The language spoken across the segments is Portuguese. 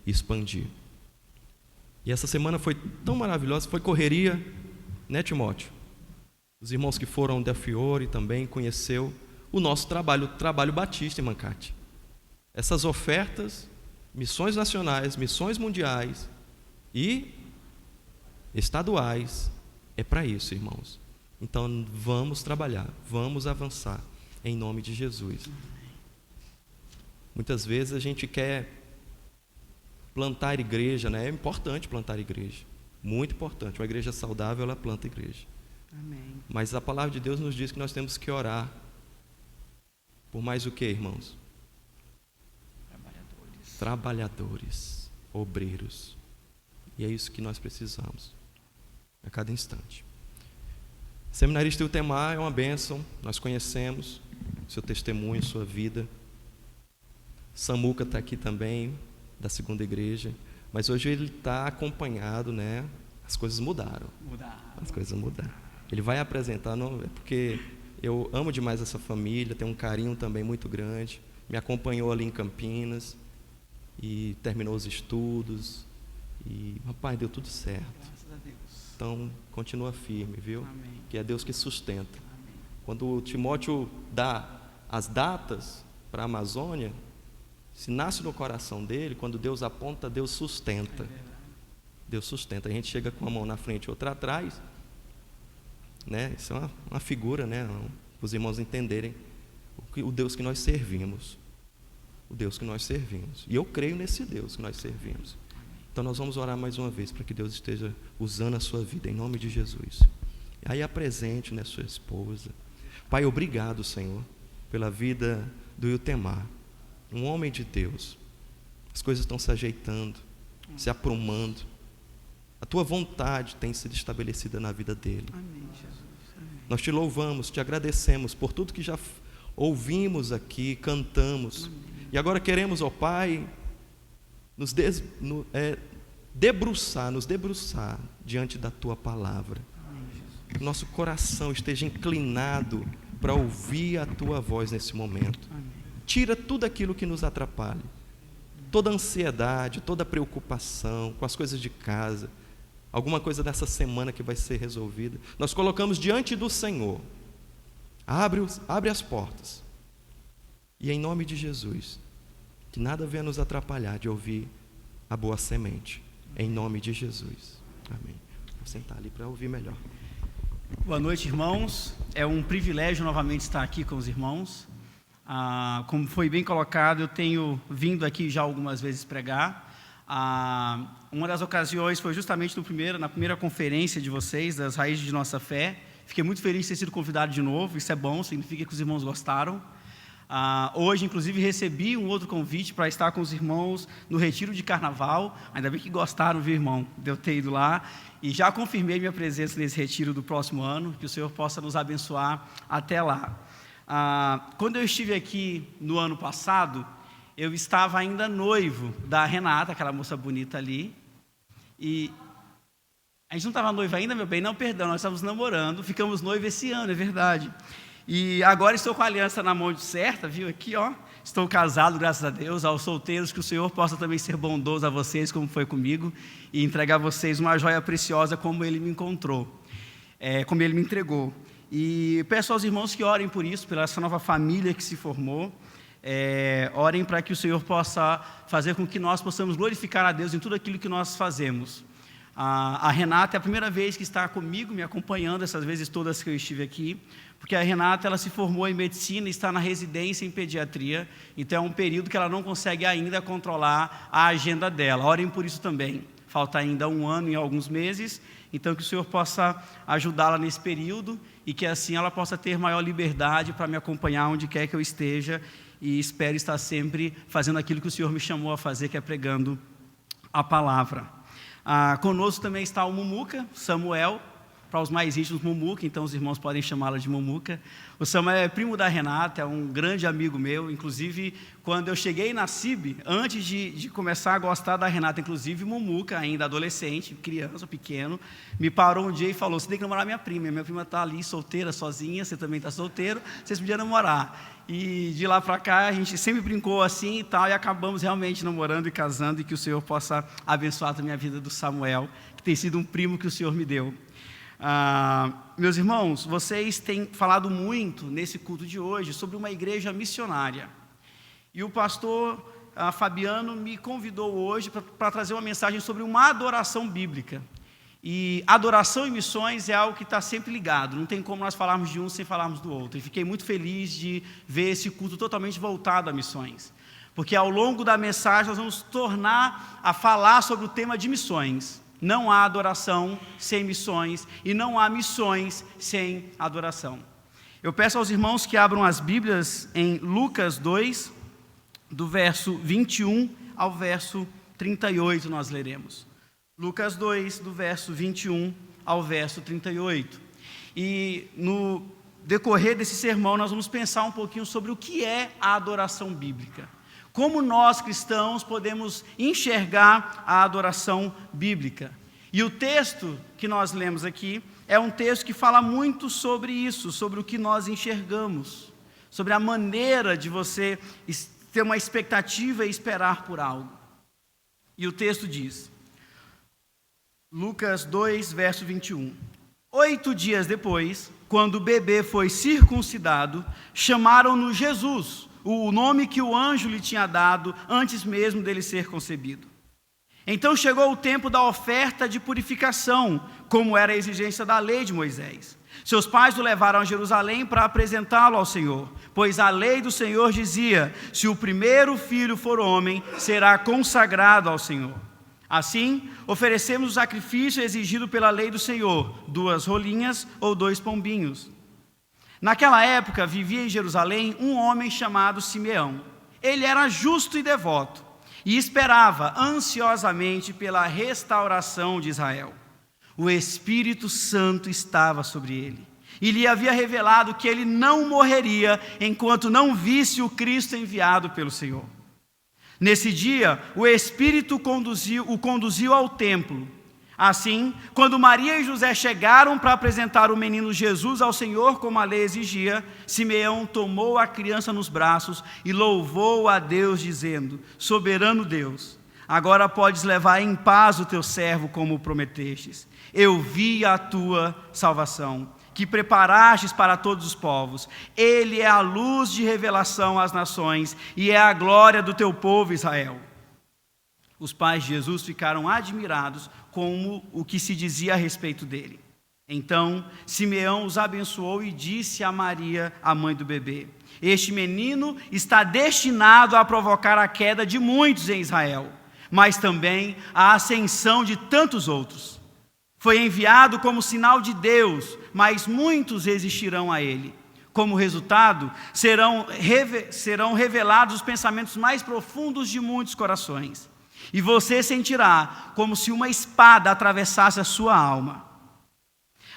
expandir. E essa semana foi tão maravilhosa, foi correria, né, Timóteo? Os irmãos que foram da Fiore também conheceu o nosso trabalho, o trabalho batista em Mancate. Essas ofertas, missões nacionais, missões mundiais e estaduais, é para isso, irmãos. Então vamos trabalhar, vamos avançar em nome de Jesus. Muitas vezes a gente quer plantar igreja, né? É importante plantar igreja, muito importante. Uma igreja saudável, ela planta igreja. Amém. Mas a palavra de Deus nos diz que nós temos que orar por mais o que, irmãos? Trabalhadores, obreiros. E é isso que nós precisamos a cada instante. Seminarista Iltemar é uma bênção, nós conhecemos seu testemunho, sua vida. Samuca está aqui também, da segunda igreja, mas hoje ele está acompanhado, né? As coisas mudaram. As coisas mudaram. Ele vai apresentar, não, é porque eu amo demais essa família, tenho um carinho também muito grande. Me acompanhou ali em Campinas e terminou os estudos. E, rapaz, deu tudo certo. Graças a Deus. Então, continua firme, viu? Amém. Que é Deus que sustenta. Amém. Quando o Timóteo dá as datas para a Amazônia, se nasce no coração dele, quando Deus aponta, Deus sustenta. Deus sustenta. A gente chega com a mão na frente e outra atrás, né? Isso é uma figura, né? Para os irmãos entenderem o Deus que nós servimos. O Deus que nós servimos. E eu creio nesse Deus que nós servimos. Então nós vamos orar mais uma vez para que Deus esteja usando a sua vida em nome de Jesus. E aí apresente, né, sua esposa. Pai, obrigado, Senhor, pela vida do Iltemar, um homem de Deus. As coisas estão se ajeitando, se aprumando. A tua vontade tem sido estabelecida na vida dele. Amém, Jesus. Amém. Nós te louvamos, te agradecemos por tudo que já ouvimos aqui, cantamos. Amém. E agora queremos, ó Pai, nos debruçar diante da tua palavra. Amém, Jesus. Nosso coração esteja inclinado para ouvir a tua voz nesse momento. Amém. Tira tudo aquilo que nos atrapalha, toda ansiedade, toda preocupação com as coisas de casa, alguma coisa dessa semana que vai ser resolvida. Nós colocamos diante do Senhor. Abre as portas. E em nome de Jesus, que nada venha nos atrapalhar de ouvir a boa semente. Em nome de Jesus. Amém. Vou sentar ali para ouvir melhor. Boa noite, irmãos. É um privilégio novamente estar aqui com os irmãos. Como foi bem colocado, eu tenho vindo aqui já algumas vezes pregar. Uma das ocasiões foi justamente na primeira conferência de vocês, das Raízes de Nossa Fé. Fiquei muito feliz de ter sido convidado de novo, isso é bom, significa que os irmãos gostaram. Hoje, inclusive, recebi um outro convite para estar com os irmãos no retiro de carnaval. Ainda bem que gostaram, viu, irmão, de eu ter ido lá. E já confirmei minha presença nesse retiro do próximo ano, que o Senhor possa nos abençoar até lá. Quando eu estive aqui no ano passado, eu estava ainda noivo da Renata, aquela moça bonita ali. E a gente não estava noivo ainda, meu bem? Não, perdão, nós estávamos namorando, ficamos noivos esse ano, é verdade. E agora estou com a aliança na mão certa, viu? Aqui, ó. Estou casado, graças a Deus. Aos solteiros, que o Senhor possa também ser bondoso a vocês, como foi comigo, e entregar a vocês uma joia preciosa, como Ele me encontrou, como Ele me entregou. E peço aos irmãos que orem por isso, pela essa nova família que se formou. Orem para que o Senhor possa fazer com que nós possamos glorificar a Deus em tudo aquilo que nós fazemos. A Renata é a primeira vez que está comigo, me acompanhando, essas vezes todas que eu estive aqui, porque a Renata, ela se formou em medicina e está na residência em pediatria, então é um período que ela não consegue ainda controlar a agenda dela. Orem por isso também. Falta ainda um ano e alguns meses, então que o Senhor possa ajudá-la nesse período e que assim ela possa ter maior liberdade para me acompanhar onde quer que eu esteja, e espero estar sempre fazendo aquilo que o Senhor me chamou a fazer, que é pregando a palavra. Conosco também está o Mumuca, Samuel, para os mais íntimos, Mumuca, então os irmãos podem chamá-la de Mumuca. O Samuel é primo da Renata, é um grande amigo meu. Inclusive, quando eu cheguei na CIB, antes de começar a gostar da Renata, inclusive, Mumuca, ainda adolescente, criança, pequeno, me parou um dia e falou: você tem que namorar minha prima. Minha prima está ali solteira, sozinha, você também está solteiro, vocês podiam namorar. E de lá para cá, a gente sempre brincou assim e tal, e acabamos realmente namorando e casando, e que o Senhor possa abençoar também a vida do Samuel, que tem sido um primo que o Senhor me deu. Meus irmãos, vocês têm falado muito nesse culto de hoje sobre uma igreja missionária. E o pastor Fabiano me convidou hoje para trazer uma mensagem sobre uma adoração bíblica. E adoração e missões é algo que está sempre ligado, não tem como nós falarmos de um sem falarmos do outro. E fiquei muito feliz de ver esse culto totalmente voltado a missões. Porque ao longo da mensagem nós vamos tornar a falar sobre o tema de missões. Não há adoração sem missões e não há missões sem adoração. Eu peço aos irmãos que abram as Bíblias em Lucas 2, do verso 21 ao verso 38 nós leremos. Lucas 2, do verso 21 ao verso 38. E no decorrer desse sermão nós vamos pensar um pouquinho sobre o que é a adoração bíblica. Como nós cristãos podemos enxergar a adoração bíblica. E o texto que nós lemos aqui é um texto que fala muito sobre isso, sobre o que nós enxergamos, sobre a maneira de você ter uma expectativa e esperar por algo. E o texto diz, Lucas 2, verso 21. 8 dias depois, quando o bebê foi circuncidado, chamaram-no Jesus, o nome que o anjo lhe tinha dado antes mesmo dele ser concebido. Então chegou o tempo da oferta de purificação, como era a exigência da lei de Moisés. Seus pais o levaram a Jerusalém para apresentá-lo ao Senhor, pois a lei do Senhor dizia: se o primeiro filho for homem, será consagrado ao Senhor. Assim, oferecemos o sacrifício exigido pela lei do Senhor, 2 rolinhas ou 2 pombinhos. Naquela época, vivia em Jerusalém um homem chamado Simeão. Ele era justo e devoto, e esperava ansiosamente pela restauração de Israel. O Espírito Santo estava sobre ele, e lhe havia revelado que ele não morreria enquanto não visse o Cristo enviado pelo Senhor. Nesse dia, o Espírito o conduziu ao templo. Assim, quando Maria e José chegaram para apresentar o menino Jesus ao Senhor, como a lei exigia, Simeão tomou a criança nos braços e louvou a Deus, dizendo: soberano Deus, agora podes levar em paz o teu servo, como prometestes. Eu vi a tua salvação, que preparastes para todos os povos. Ele é a luz de revelação às nações e é a glória do teu povo Israel. Os pais de Jesus ficaram admirados com o que se dizia a respeito dele. Então, Simeão os abençoou e disse a Maria, a mãe do bebê: este menino está destinado a provocar a queda de muitos em Israel, mas também a ascensão de tantos outros. Foi enviado como sinal de Deus, mas muitos resistirão a ele. Como resultado, serão revelados os pensamentos mais profundos de muitos corações. E você sentirá como se uma espada atravessasse a sua alma.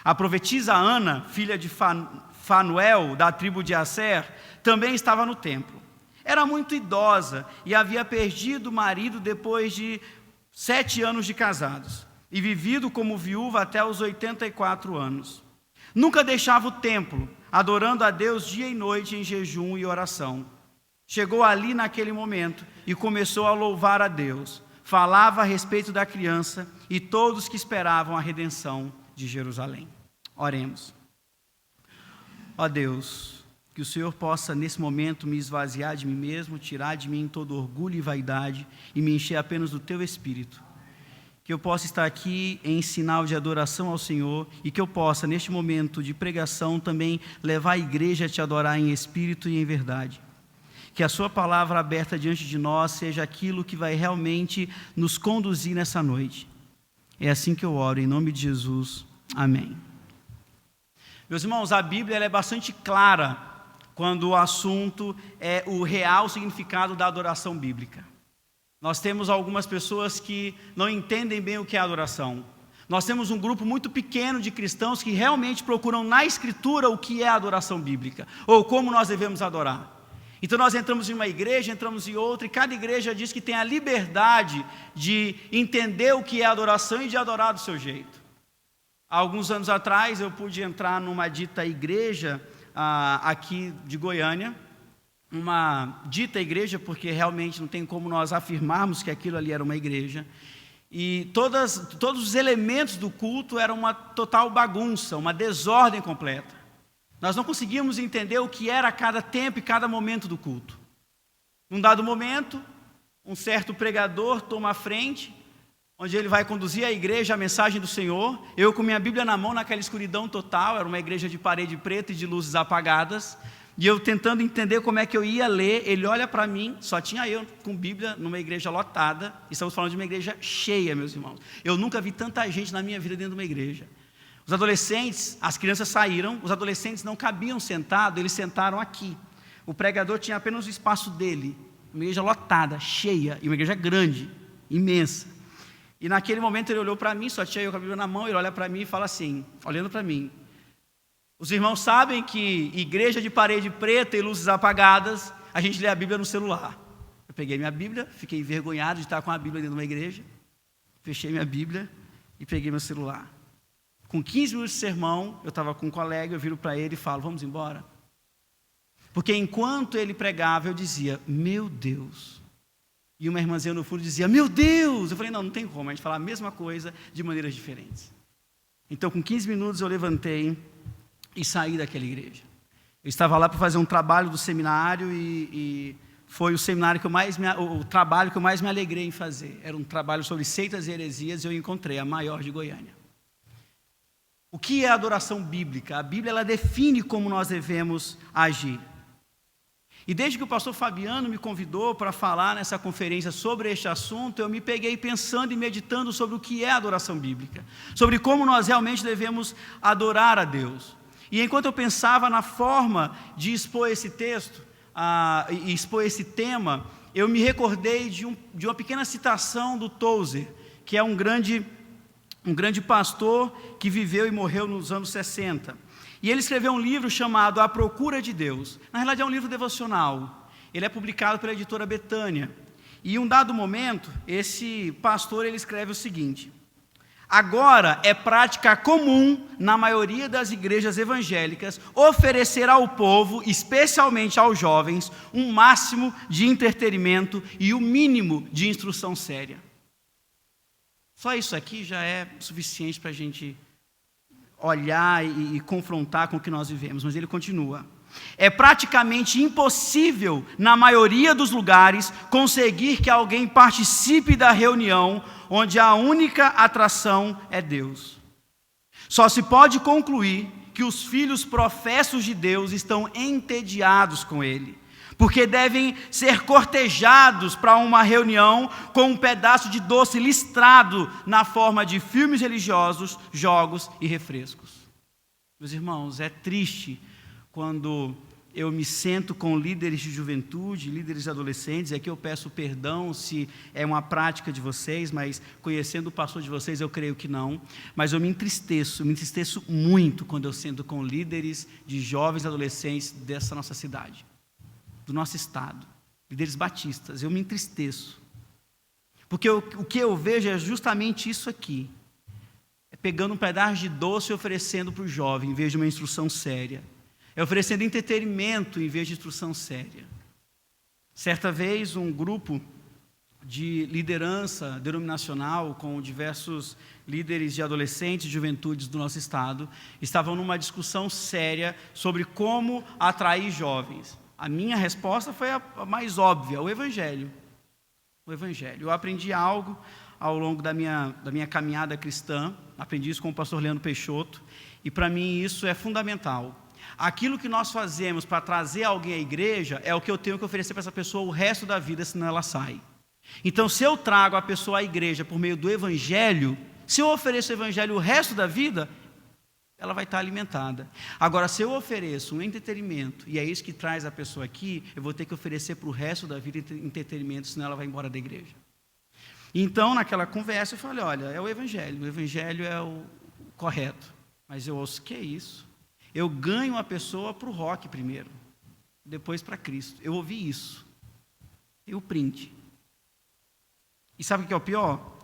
A profetisa Ana, filha de Fanuel, da tribo de Asser, também estava no templo. Era muito idosa e havia perdido o marido depois de 7 anos de casados, e vivido como viúva até os 84 anos. Nunca deixava o templo, adorando a Deus dia e noite em jejum e oração. Chegou ali naquele momento e começou a louvar a Deus. Falava a respeito da criança e todos que esperavam a redenção de Jerusalém. Oremos. Ó Deus, que o Senhor possa nesse momento me esvaziar de mim mesmo, tirar de mim todo orgulho e vaidade e me encher apenas do Teu Espírito. Que eu possa estar aqui em sinal de adoração ao Senhor e que eu possa, neste momento de pregação, também levar a igreja a Te adorar em espírito e em verdade. Que a Sua palavra aberta diante de nós seja aquilo que vai realmente nos conduzir nessa noite. É assim que eu oro, em nome de Jesus. Amém. Meus irmãos, a Bíblia ela é bastante clara quando o assunto é o real significado da adoração bíblica. Nós temos algumas pessoas que não entendem bem o que é adoração. Nós temos um grupo muito pequeno de cristãos que realmente procuram na Escritura o que é a adoração bíblica, ou como nós devemos adorar. Então nós entramos em uma igreja, entramos em outra, e cada igreja diz que tem a liberdade de entender o que é adoração e de adorar do seu jeito. Há alguns anos atrás eu pude entrar numa dita igreja aqui de Goiânia, uma dita igreja, porque realmente não tem como nós afirmarmos que aquilo ali era uma igreja, e todos os elementos do culto eram uma total bagunça, uma desordem completa. Nós não conseguíamos entender o que era cada tempo e cada momento do culto. Num dado momento, um certo pregador toma a frente, onde ele vai conduzir a igreja a mensagem do Senhor, eu com minha Bíblia na mão, naquela escuridão total, era uma igreja de parede preta e de luzes apagadas, e eu tentando entender como é que eu ia ler, ele olha para mim, só tinha eu com Bíblia numa igreja lotada, estamos falando de uma igreja cheia, meus irmãos. Eu nunca vi tanta gente na minha vida dentro de uma igreja. Os adolescentes, as crianças saíram, os adolescentes não cabiam sentados, eles sentaram aqui. O pregador tinha apenas o espaço dele, uma igreja lotada, cheia, e uma igreja grande, imensa. E naquele momento ele olhou para mim, só tinha eu com a Bíblia na mão, ele olha para mim e fala assim, olhando para mim: os irmãos sabem que igreja de parede preta e luzes apagadas, a gente lê a Bíblia no celular. Eu peguei minha Bíblia, fiquei envergonhado de estar com a Bíblia dentro de uma igreja, fechei minha Bíblia e peguei meu celular. Com 15 minutos de sermão, eu estava com um colega, eu viro para ele e falo: vamos embora? Porque enquanto ele pregava, eu dizia: meu Deus. E uma irmãzinha no fundo dizia: meu Deus. Eu falei: não tem como, a gente falar a mesma coisa de maneiras diferentes. Então, com 15 minutos, eu levantei e saí daquela igreja. Eu estava lá para fazer um trabalho do seminário e foi o seminário o trabalho que eu mais me alegrei em fazer. Era um trabalho sobre seitas e heresias e eu encontrei a maior de Goiânia. O que é adoração bíblica? A Bíblia ela define como nós devemos agir. E desde que o pastor Fabiano me convidou para falar nessa conferência sobre este assunto, eu me peguei pensando e meditando sobre o que é adoração bíblica, sobre como nós realmente devemos adorar a Deus. E enquanto eu pensava na forma de expor esse texto, e expor esse tema, eu me recordei de uma pequena citação do Tozer, que é um grande pastor que viveu e morreu nos anos 60. E ele escreveu um livro chamado A Procura de Deus. Na realidade é um livro devocional. Ele é publicado pela editora Betânia. E em um dado momento, esse pastor ele escreve o seguinte: agora é prática comum na maioria das igrejas evangélicas oferecer ao povo, especialmente aos jovens, um máximo de entretenimento e o mínimo de instrução séria. Só isso aqui já é suficiente para a gente olhar e confrontar com o que nós vivemos. Mas ele continua: é praticamente impossível, na maioria dos lugares, conseguir que alguém participe da reunião onde a única atração é Deus. Só se pode concluir que os filhos professos de Deus estão entediados com Ele, porque devem ser cortejados para uma reunião com um pedaço de doce listrado na forma de filmes religiosos, jogos e refrescos. Meus irmãos, é triste quando eu me sento com líderes de juventude, líderes adolescentes, e aqui eu peço perdão se é uma prática de vocês, mas conhecendo o pastor de vocês, eu creio que não. Mas eu me entristeço muito quando eu sento com líderes de jovens adolescentes dessa nossa cidade, do nosso estado, líderes batistas. Eu me entristeço, porque o que eu vejo é justamente isso aqui, é pegando um pedaço de doce e oferecendo para o jovem, em vez de uma instrução séria, é oferecendo entretenimento em vez de instrução séria. Certa vez, um grupo de liderança denominacional, com diversos líderes de adolescentes e juventudes do nosso estado, estavam numa discussão séria sobre como atrair jovens. A minha resposta foi a mais óbvia: o Evangelho. O Evangelho. Eu aprendi algo ao longo da minha caminhada cristã, aprendi isso com o pastor Leandro Peixoto, e para mim isso é fundamental. Aquilo que nós fazemos para trazer alguém à igreja é o que eu tenho que oferecer para essa pessoa o resto da vida, senão ela sai. Então, se eu trago a pessoa à igreja por meio do Evangelho, se eu ofereço o Evangelho o resto da vida, ela vai estar alimentada. Agora, se eu ofereço um entretenimento, e é isso que traz a pessoa aqui, eu vou ter que oferecer para o resto da vida entretenimento, senão ela vai embora da igreja. Então, naquela conversa, eu falei, olha, é o Evangelho é o correto. Mas eu ouço, que é isso? Eu ganho a pessoa para o rock primeiro, depois para Cristo. Eu ouvi isso. E o print. E sabe o que é o pior?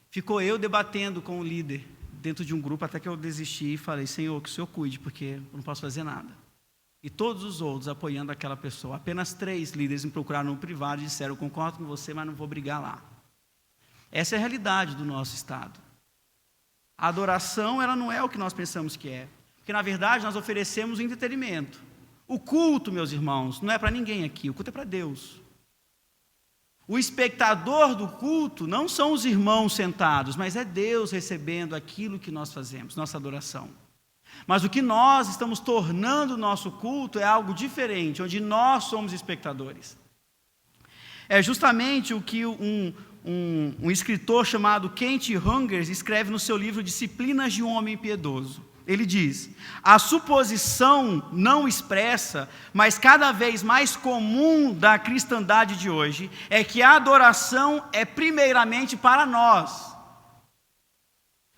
Ficou eu debatendo com o líder, dentro de um grupo, até que eu desisti e falei, Senhor, que o Senhor cuide, porque eu não posso fazer nada. E todos os outros apoiando aquela pessoa. Apenas 3 líderes me procuraram no privado e disseram, eu concordo com você, mas não vou brigar lá. Essa é a realidade do nosso estado. A adoração, ela não é o que nós pensamos que é. Porque, na verdade, nós oferecemos o entretenimento. O culto, meus irmãos, não é para ninguém aqui, o culto é para Deus. O espectador do culto não são os irmãos sentados, mas é Deus recebendo aquilo que nós fazemos, nossa adoração. Mas o que nós estamos tornando o nosso culto é algo diferente, onde nós somos espectadores. É justamente o que um escritor chamado Kent Hungers escreve no seu livro Disciplinas de um Homem Piedoso. Ele diz, a suposição não expressa, mas cada vez mais comum da cristandade de hoje, é que a adoração é primeiramente para nós,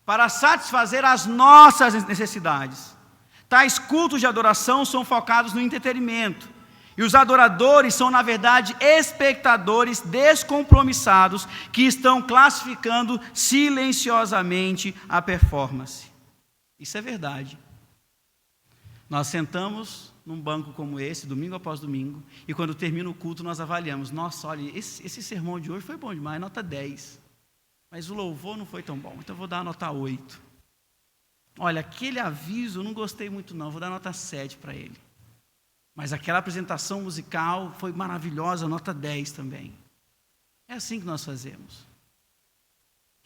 para satisfazer as nossas necessidades. Tais cultos de adoração são focados no entretenimento, e os adoradores são, na verdade, espectadores descompromissados que estão classificando silenciosamente a performance. Isso é verdade. Nós sentamos num banco como esse, domingo após domingo, e quando termina o culto nós avaliamos, nossa, olha, esse sermão de hoje foi bom demais, nota 10. Mas o louvor não foi tão bom, então eu vou dar a nota 8. Olha, aquele aviso eu não gostei muito não, vou dar nota 7 para ele. Mas aquela apresentação musical foi maravilhosa, nota 10 também. É assim que nós fazemos.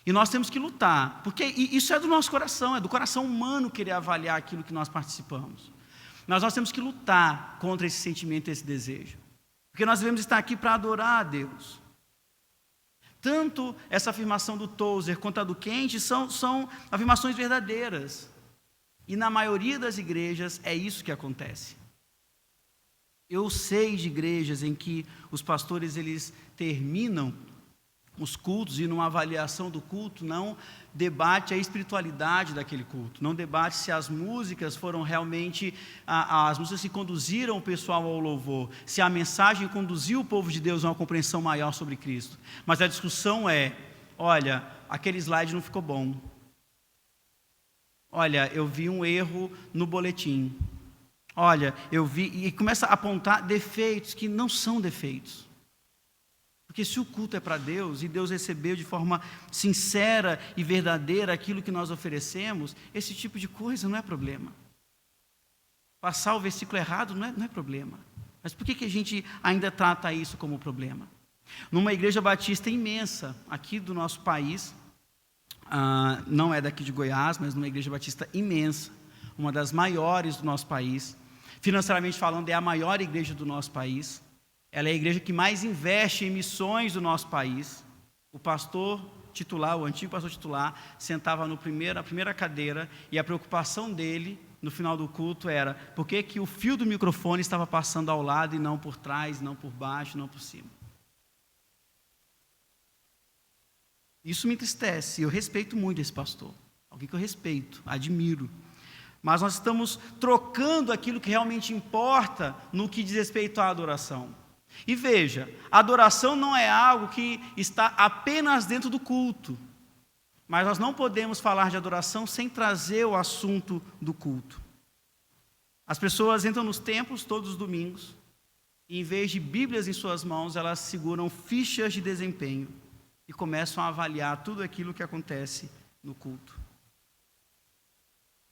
E nós temos que lutar, porque isso é do nosso coração, é do coração humano querer avaliar aquilo que nós participamos. Mas nós temos que lutar contra esse sentimento, esse desejo. Porque nós devemos estar aqui para adorar a Deus. Tanto essa afirmação do Tozer quanto a do Kent são afirmações verdadeiras. E na maioria das igrejas é isso que acontece. Eu sei de igrejas em que os pastores eles terminam os cultos e numa avaliação do culto não debate a espiritualidade daquele culto, não debate se as músicas foram realmente, as músicas que conduziram o pessoal ao louvor, se a mensagem conduziu o povo de Deus a uma compreensão maior sobre Cristo. Mas a discussão é, olha, aquele slide não ficou bom. Olha, eu vi um erro no boletim. Olha, eu vi, e começa a apontar defeitos que não são defeitos. Porque se o culto é para Deus, e Deus recebeu de forma sincera e verdadeira aquilo que nós oferecemos, esse tipo de coisa não é problema. Passar o versículo errado não é problema. Mas por que a gente ainda trata isso como problema? Numa igreja batista imensa, aqui do nosso país, não é daqui de Goiás, mas numa igreja batista imensa, uma das maiores do nosso país, financeiramente falando, é a maior igreja do nosso país. Ela é a igreja que mais investe em missões do nosso país. O pastor titular, o antigo pastor titular, sentava na primeira cadeira e a preocupação dele, no final do culto, era por que o fio do microfone estava passando ao lado e não por trás, não por baixo, não por cima. Isso me entristece. Eu respeito muito esse pastor. Alguém que eu respeito, admiro. Mas nós estamos trocando aquilo que realmente importa no que diz respeito à adoração. E veja, a adoração não é algo que está apenas dentro do culto. Mas nós não podemos falar de adoração sem trazer o assunto do culto. As pessoas entram nos templos todos os domingos, e em vez de Bíblias em suas mãos, elas seguram fichas de desempenho e começam a avaliar tudo aquilo que acontece no culto.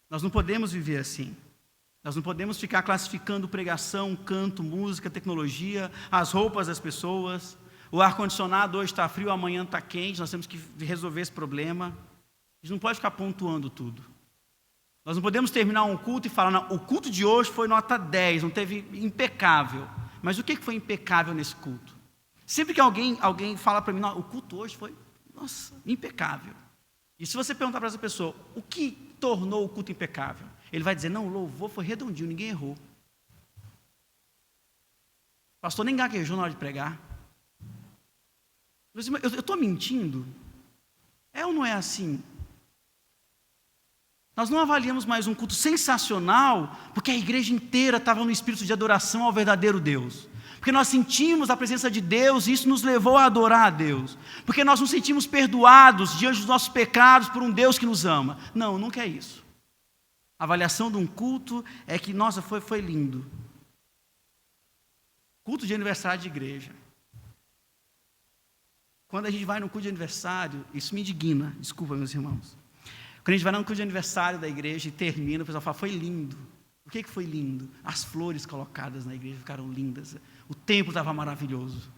Nós não podemos viver assim. Nós não podemos ficar classificando pregação, canto, música, tecnologia, as roupas das pessoas. O ar-condicionado hoje está frio, amanhã está quente, nós temos que resolver esse problema. A gente não pode ficar pontuando tudo. Nós não podemos terminar um culto e falar, não, o culto de hoje foi nota 10, não teve impecável. Mas o que foi impecável nesse culto? Sempre que alguém fala para mim, não, o culto hoje foi, nossa, impecável. E se você perguntar para essa pessoa, o que tornou o culto impecável? Ele vai dizer, não, o louvor foi redondinho, ninguém errou. O pastor nem gaguejou na hora de pregar. Eu estou mentindo? É ou não é assim? Nós não avaliamos mais um culto sensacional porque a igreja inteira estava no espírito de adoração ao verdadeiro Deus. Porque nós sentimos a presença de Deus e isso nos levou a adorar a Deus. Porque nós nos sentimos perdoados diante dos nossos pecados por um Deus que nos ama. Não, nunca é isso. A avaliação de um culto é que, nossa, foi lindo. Culto de aniversário de igreja. Quando a gente vai no culto de aniversário, isso me indigna, desculpa, meus irmãos. Quando a gente vai no culto de aniversário da igreja e termina, o pessoal fala, foi lindo. O que foi lindo? As flores colocadas na igreja ficaram lindas. O templo estava maravilhoso.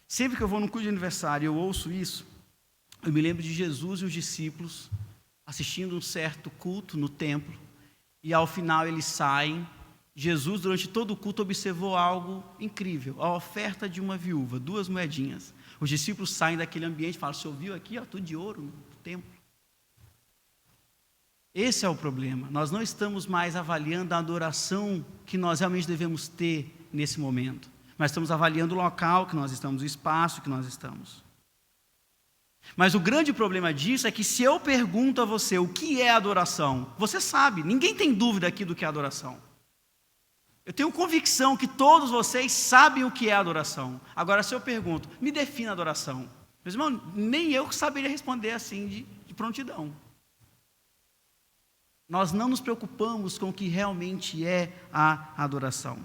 Sempre que eu vou num culto de aniversário e eu ouço isso, eu me lembro de Jesus e os discípulos assistindo um certo culto no templo, e ao final eles saem. Jesus, durante todo o culto, observou algo incrível, a oferta de uma viúva, 2 moedinhas. Os discípulos saem daquele ambiente e falam, você ouviu aqui, ó, tudo de ouro no templo. Esse é o problema, nós não estamos mais avaliando a adoração que nós realmente devemos ter nesse momento, mas estamos avaliando o local que nós estamos, o espaço que nós estamos. Mas o grande problema disso é que se eu pergunto a você o que é adoração, você sabe, ninguém tem dúvida aqui do que é adoração. Eu tenho convicção que todos vocês sabem o que é adoração. Agora, se eu pergunto, me defina a adoração. Meus irmãos, nem eu saberia responder assim de prontidão. Nós não nos preocupamos com o que realmente é a adoração.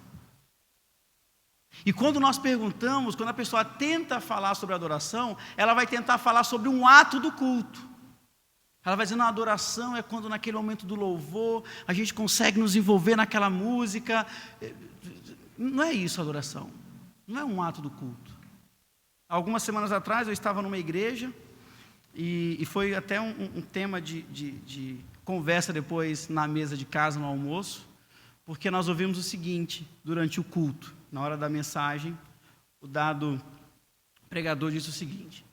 E quando nós perguntamos, quando a pessoa tenta falar sobre adoração, ela vai tentar falar sobre um ato do culto. Ela vai dizer, a adoração é quando naquele momento do louvor, a gente consegue nos envolver naquela música. Não é isso a adoração, não é um ato do culto. Algumas semanas atrás eu estava numa igreja, e foi até um tema de conversa depois na mesa de casa, no almoço, porque nós ouvimos o seguinte, durante o culto, na hora da mensagem, o dado pregador disse o seguinte,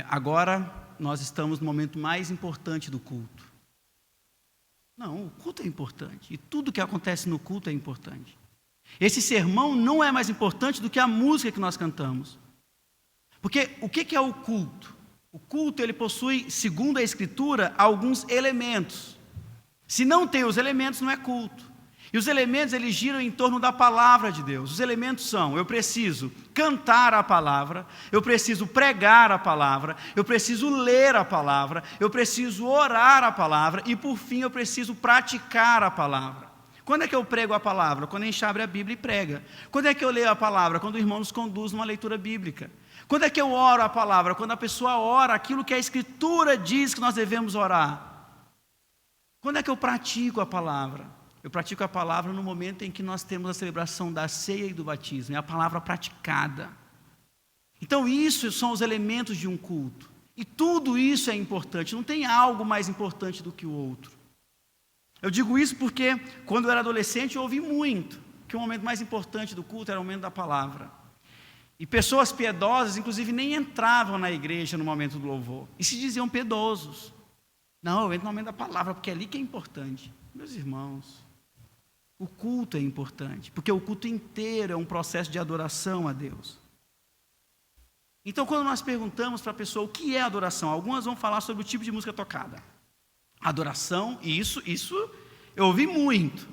agora nós estamos no momento mais importante do culto. Não, o culto é importante, e tudo que acontece no culto é importante. Esse sermão não é mais importante do que a música que nós cantamos. Porque o que é o culto? O culto, ele possui, segundo a Escritura, alguns elementos. Se não tem os elementos, não é culto. E os elementos, eles giram em torno da palavra de Deus. Os elementos são, eu preciso cantar a palavra, eu preciso pregar a palavra, eu preciso ler a palavra, eu preciso orar a palavra e, por fim, eu preciso praticar a palavra. Quando é que eu prego a palavra? Quando a gente abre a Bíblia e prega. Quando é que eu leio a palavra? Quando o irmão nos conduz numa leitura bíblica. Quando é que eu oro a palavra? Quando a pessoa ora aquilo que a Escritura diz que nós devemos orar. Quando é que eu pratico a palavra? Eu pratico a palavra no momento em que nós temos a celebração da ceia e do batismo. É a palavra praticada. Então isso são os elementos de um culto. E tudo isso é importante. Não tem algo mais importante do que o outro. Eu digo isso porque quando eu era adolescente eu ouvi muito que o momento mais importante do culto era o momento da palavra. E pessoas piedosas, inclusive, nem entravam na igreja no momento do louvor. E se diziam piedosos. Não, eu entro no momento da palavra, porque é ali que é importante. Meus irmãos, o culto é importante, porque o culto inteiro é um processo de adoração a Deus. Então, quando nós perguntamos para a pessoa o que é adoração, algumas vão falar sobre o tipo de música tocada. Adoração, isso eu ouvi muito.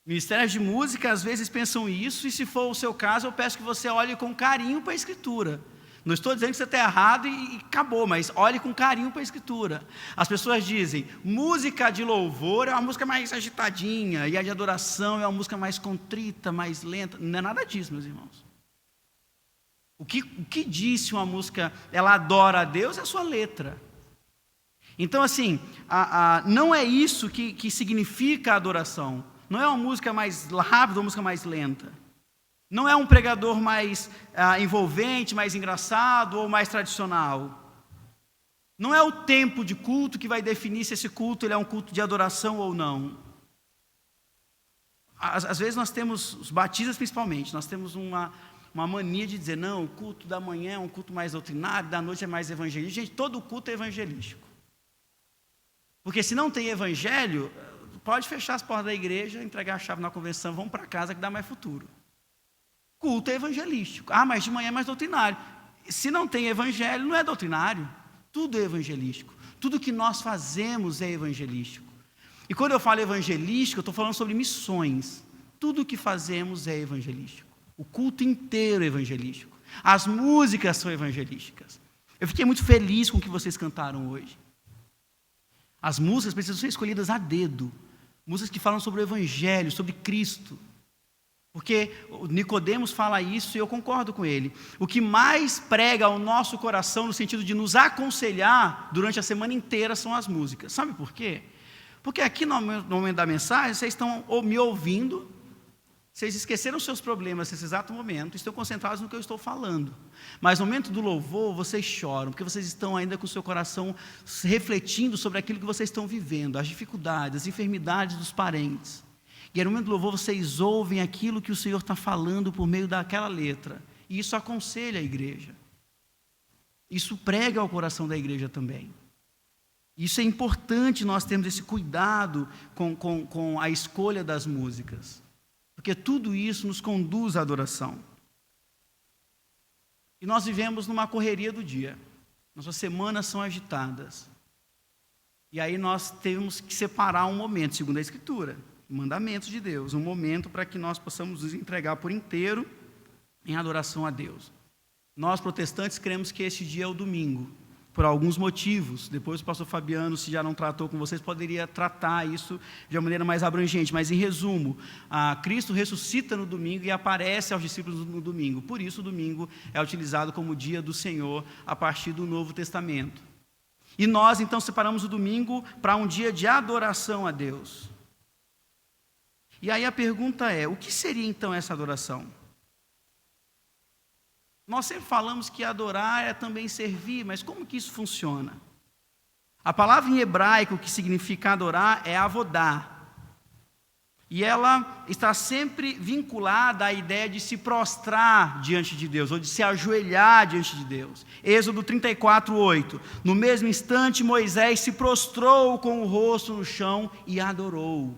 Ministérios de música às vezes pensam isso, e se for o seu caso, eu peço que você olhe com carinho para a Escritura. Não estou dizendo que você está errado e acabou, mas olhe com carinho para a Escritura. As pessoas dizem, música de louvor é uma música mais agitadinha, e a de adoração é uma música mais contrita, mais lenta. Não é nada disso, meus irmãos. O que diz se uma música, ela adora a Deus, é a sua letra. Então, assim, não é isso que significa a adoração. Não é uma música mais rápida, uma música mais lenta. Não é um pregador mais envolvente, mais engraçado ou mais tradicional. Não é o tempo de culto que vai definir se esse culto ele é um culto de adoração ou não. Às vezes nós temos, os batistas principalmente, nós temos uma mania de dizer, não, o culto da manhã é um culto mais doutrinário, da noite é mais evangelístico. Gente, todo culto é evangelístico. Porque se não tem evangelho, pode fechar as portas da igreja, entregar a chave na convenção, vamos para casa que dá mais futuro. Culto é evangelístico. Ah, mas de manhã é mais doutrinário. Se não tem evangelho, não é doutrinário. Tudo é evangelístico. Tudo que nós fazemos é evangelístico. E quando eu falo evangelístico, eu estou falando sobre missões. Tudo que fazemos é evangelístico. O culto inteiro é evangelístico. As músicas são evangelísticas. Eu fiquei muito feliz com o que vocês cantaram hoje. As músicas precisam ser escolhidas a dedo. Músicas que falam sobre o evangelho, sobre Cristo. Porque Nicodemos fala isso e eu concordo com ele. O que mais prega ao nosso coração no sentido de nos aconselhar durante a semana inteira são as músicas. Sabe por quê? Porque aqui no momento da mensagem, vocês estão me ouvindo, vocês esqueceram seus problemas nesse exato momento, estão concentrados no que eu estou falando. Mas no momento do louvor, vocês choram, porque vocês estão ainda com o seu coração refletindo sobre aquilo que vocês estão vivendo, as dificuldades, as enfermidades dos parentes. E no momento do louvor, vocês ouvem aquilo que o Senhor está falando por meio daquela letra. E isso aconselha a igreja. Isso prega ao coração da igreja também. Isso é importante nós termos esse cuidado com a escolha das músicas. Porque tudo isso nos conduz à adoração. E nós vivemos numa correria do dia. Nossas semanas são agitadas. E aí nós temos que separar um momento, segundo a Escritura, mandamentos de Deus, um momento para que nós possamos nos entregar por inteiro em adoração a Deus. Nós, protestantes, cremos que esse dia é o domingo, por alguns motivos. Depois o pastor Fabiano, se já não tratou com vocês, poderia tratar isso de uma maneira mais abrangente, mas em resumo, Cristo ressuscita no domingo e aparece aos discípulos no domingo. Por isso o domingo é utilizado como dia do Senhor a partir do Novo Testamento. E nós então separamos o domingo para um dia de adoração a Deus. E aí a pergunta é, o que seria então essa adoração? Nós sempre falamos que adorar é também servir, mas como que isso funciona? A palavra em hebraico que significa adorar é avodá. E ela está sempre vinculada à ideia de se prostrar diante de Deus, ou de se ajoelhar diante de Deus. Êxodo 34:8. No mesmo instante, Moisés se prostrou com o rosto no chão e adorou.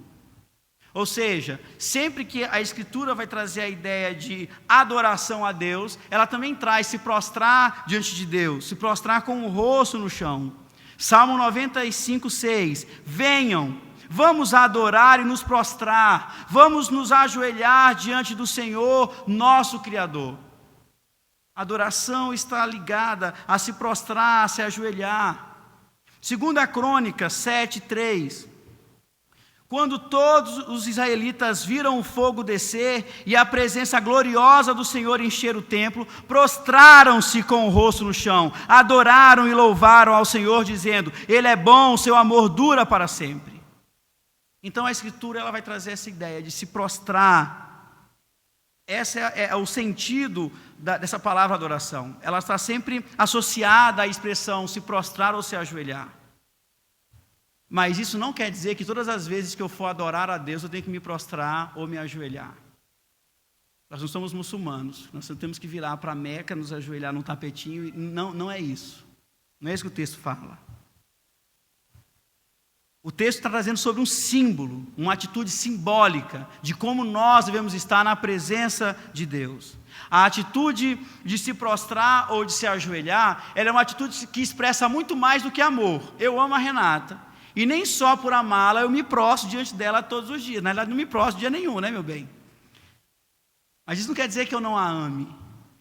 Ou seja, sempre que a Escritura vai trazer a ideia de adoração a Deus, ela também traz se prostrar diante de Deus, se prostrar com o rosto no chão. Salmo 95:6. Venham, vamos adorar e nos prostrar, vamos nos ajoelhar diante do Senhor, nosso Criador. A adoração está ligada a se prostrar, a se ajoelhar. 2 Crônicas 7:3. Quando todos os israelitas viram o fogo descer e a presença gloriosa do Senhor encher o templo, prostraram-se com o rosto no chão, adoraram e louvaram ao Senhor, dizendo: Ele é bom, seu amor dura para sempre. Então a Escritura ela vai trazer essa ideia de se prostrar. Esse é o sentido dessa palavra adoração. Ela está sempre associada à expressão se prostrar ou se ajoelhar. Mas isso não quer dizer que todas as vezes que eu for adorar a Deus, eu tenho que me prostrar ou me ajoelhar. Nós não somos muçulmanos, nós temos que virar para a Meca, nos ajoelhar num tapetinho. Não é isso. Não é isso que o texto fala. O texto está trazendo sobre um símbolo, uma atitude simbólica de como nós devemos estar na presença de Deus. A atitude de se prostrar ou de se ajoelhar, ela é uma atitude que expressa muito mais do que amor. Eu amo a Renata. E nem só por amá-la eu me prostro diante dela todos os dias. Na verdade, não me prostro dia nenhum, né, meu bem? Mas isso não quer dizer que eu não a ame.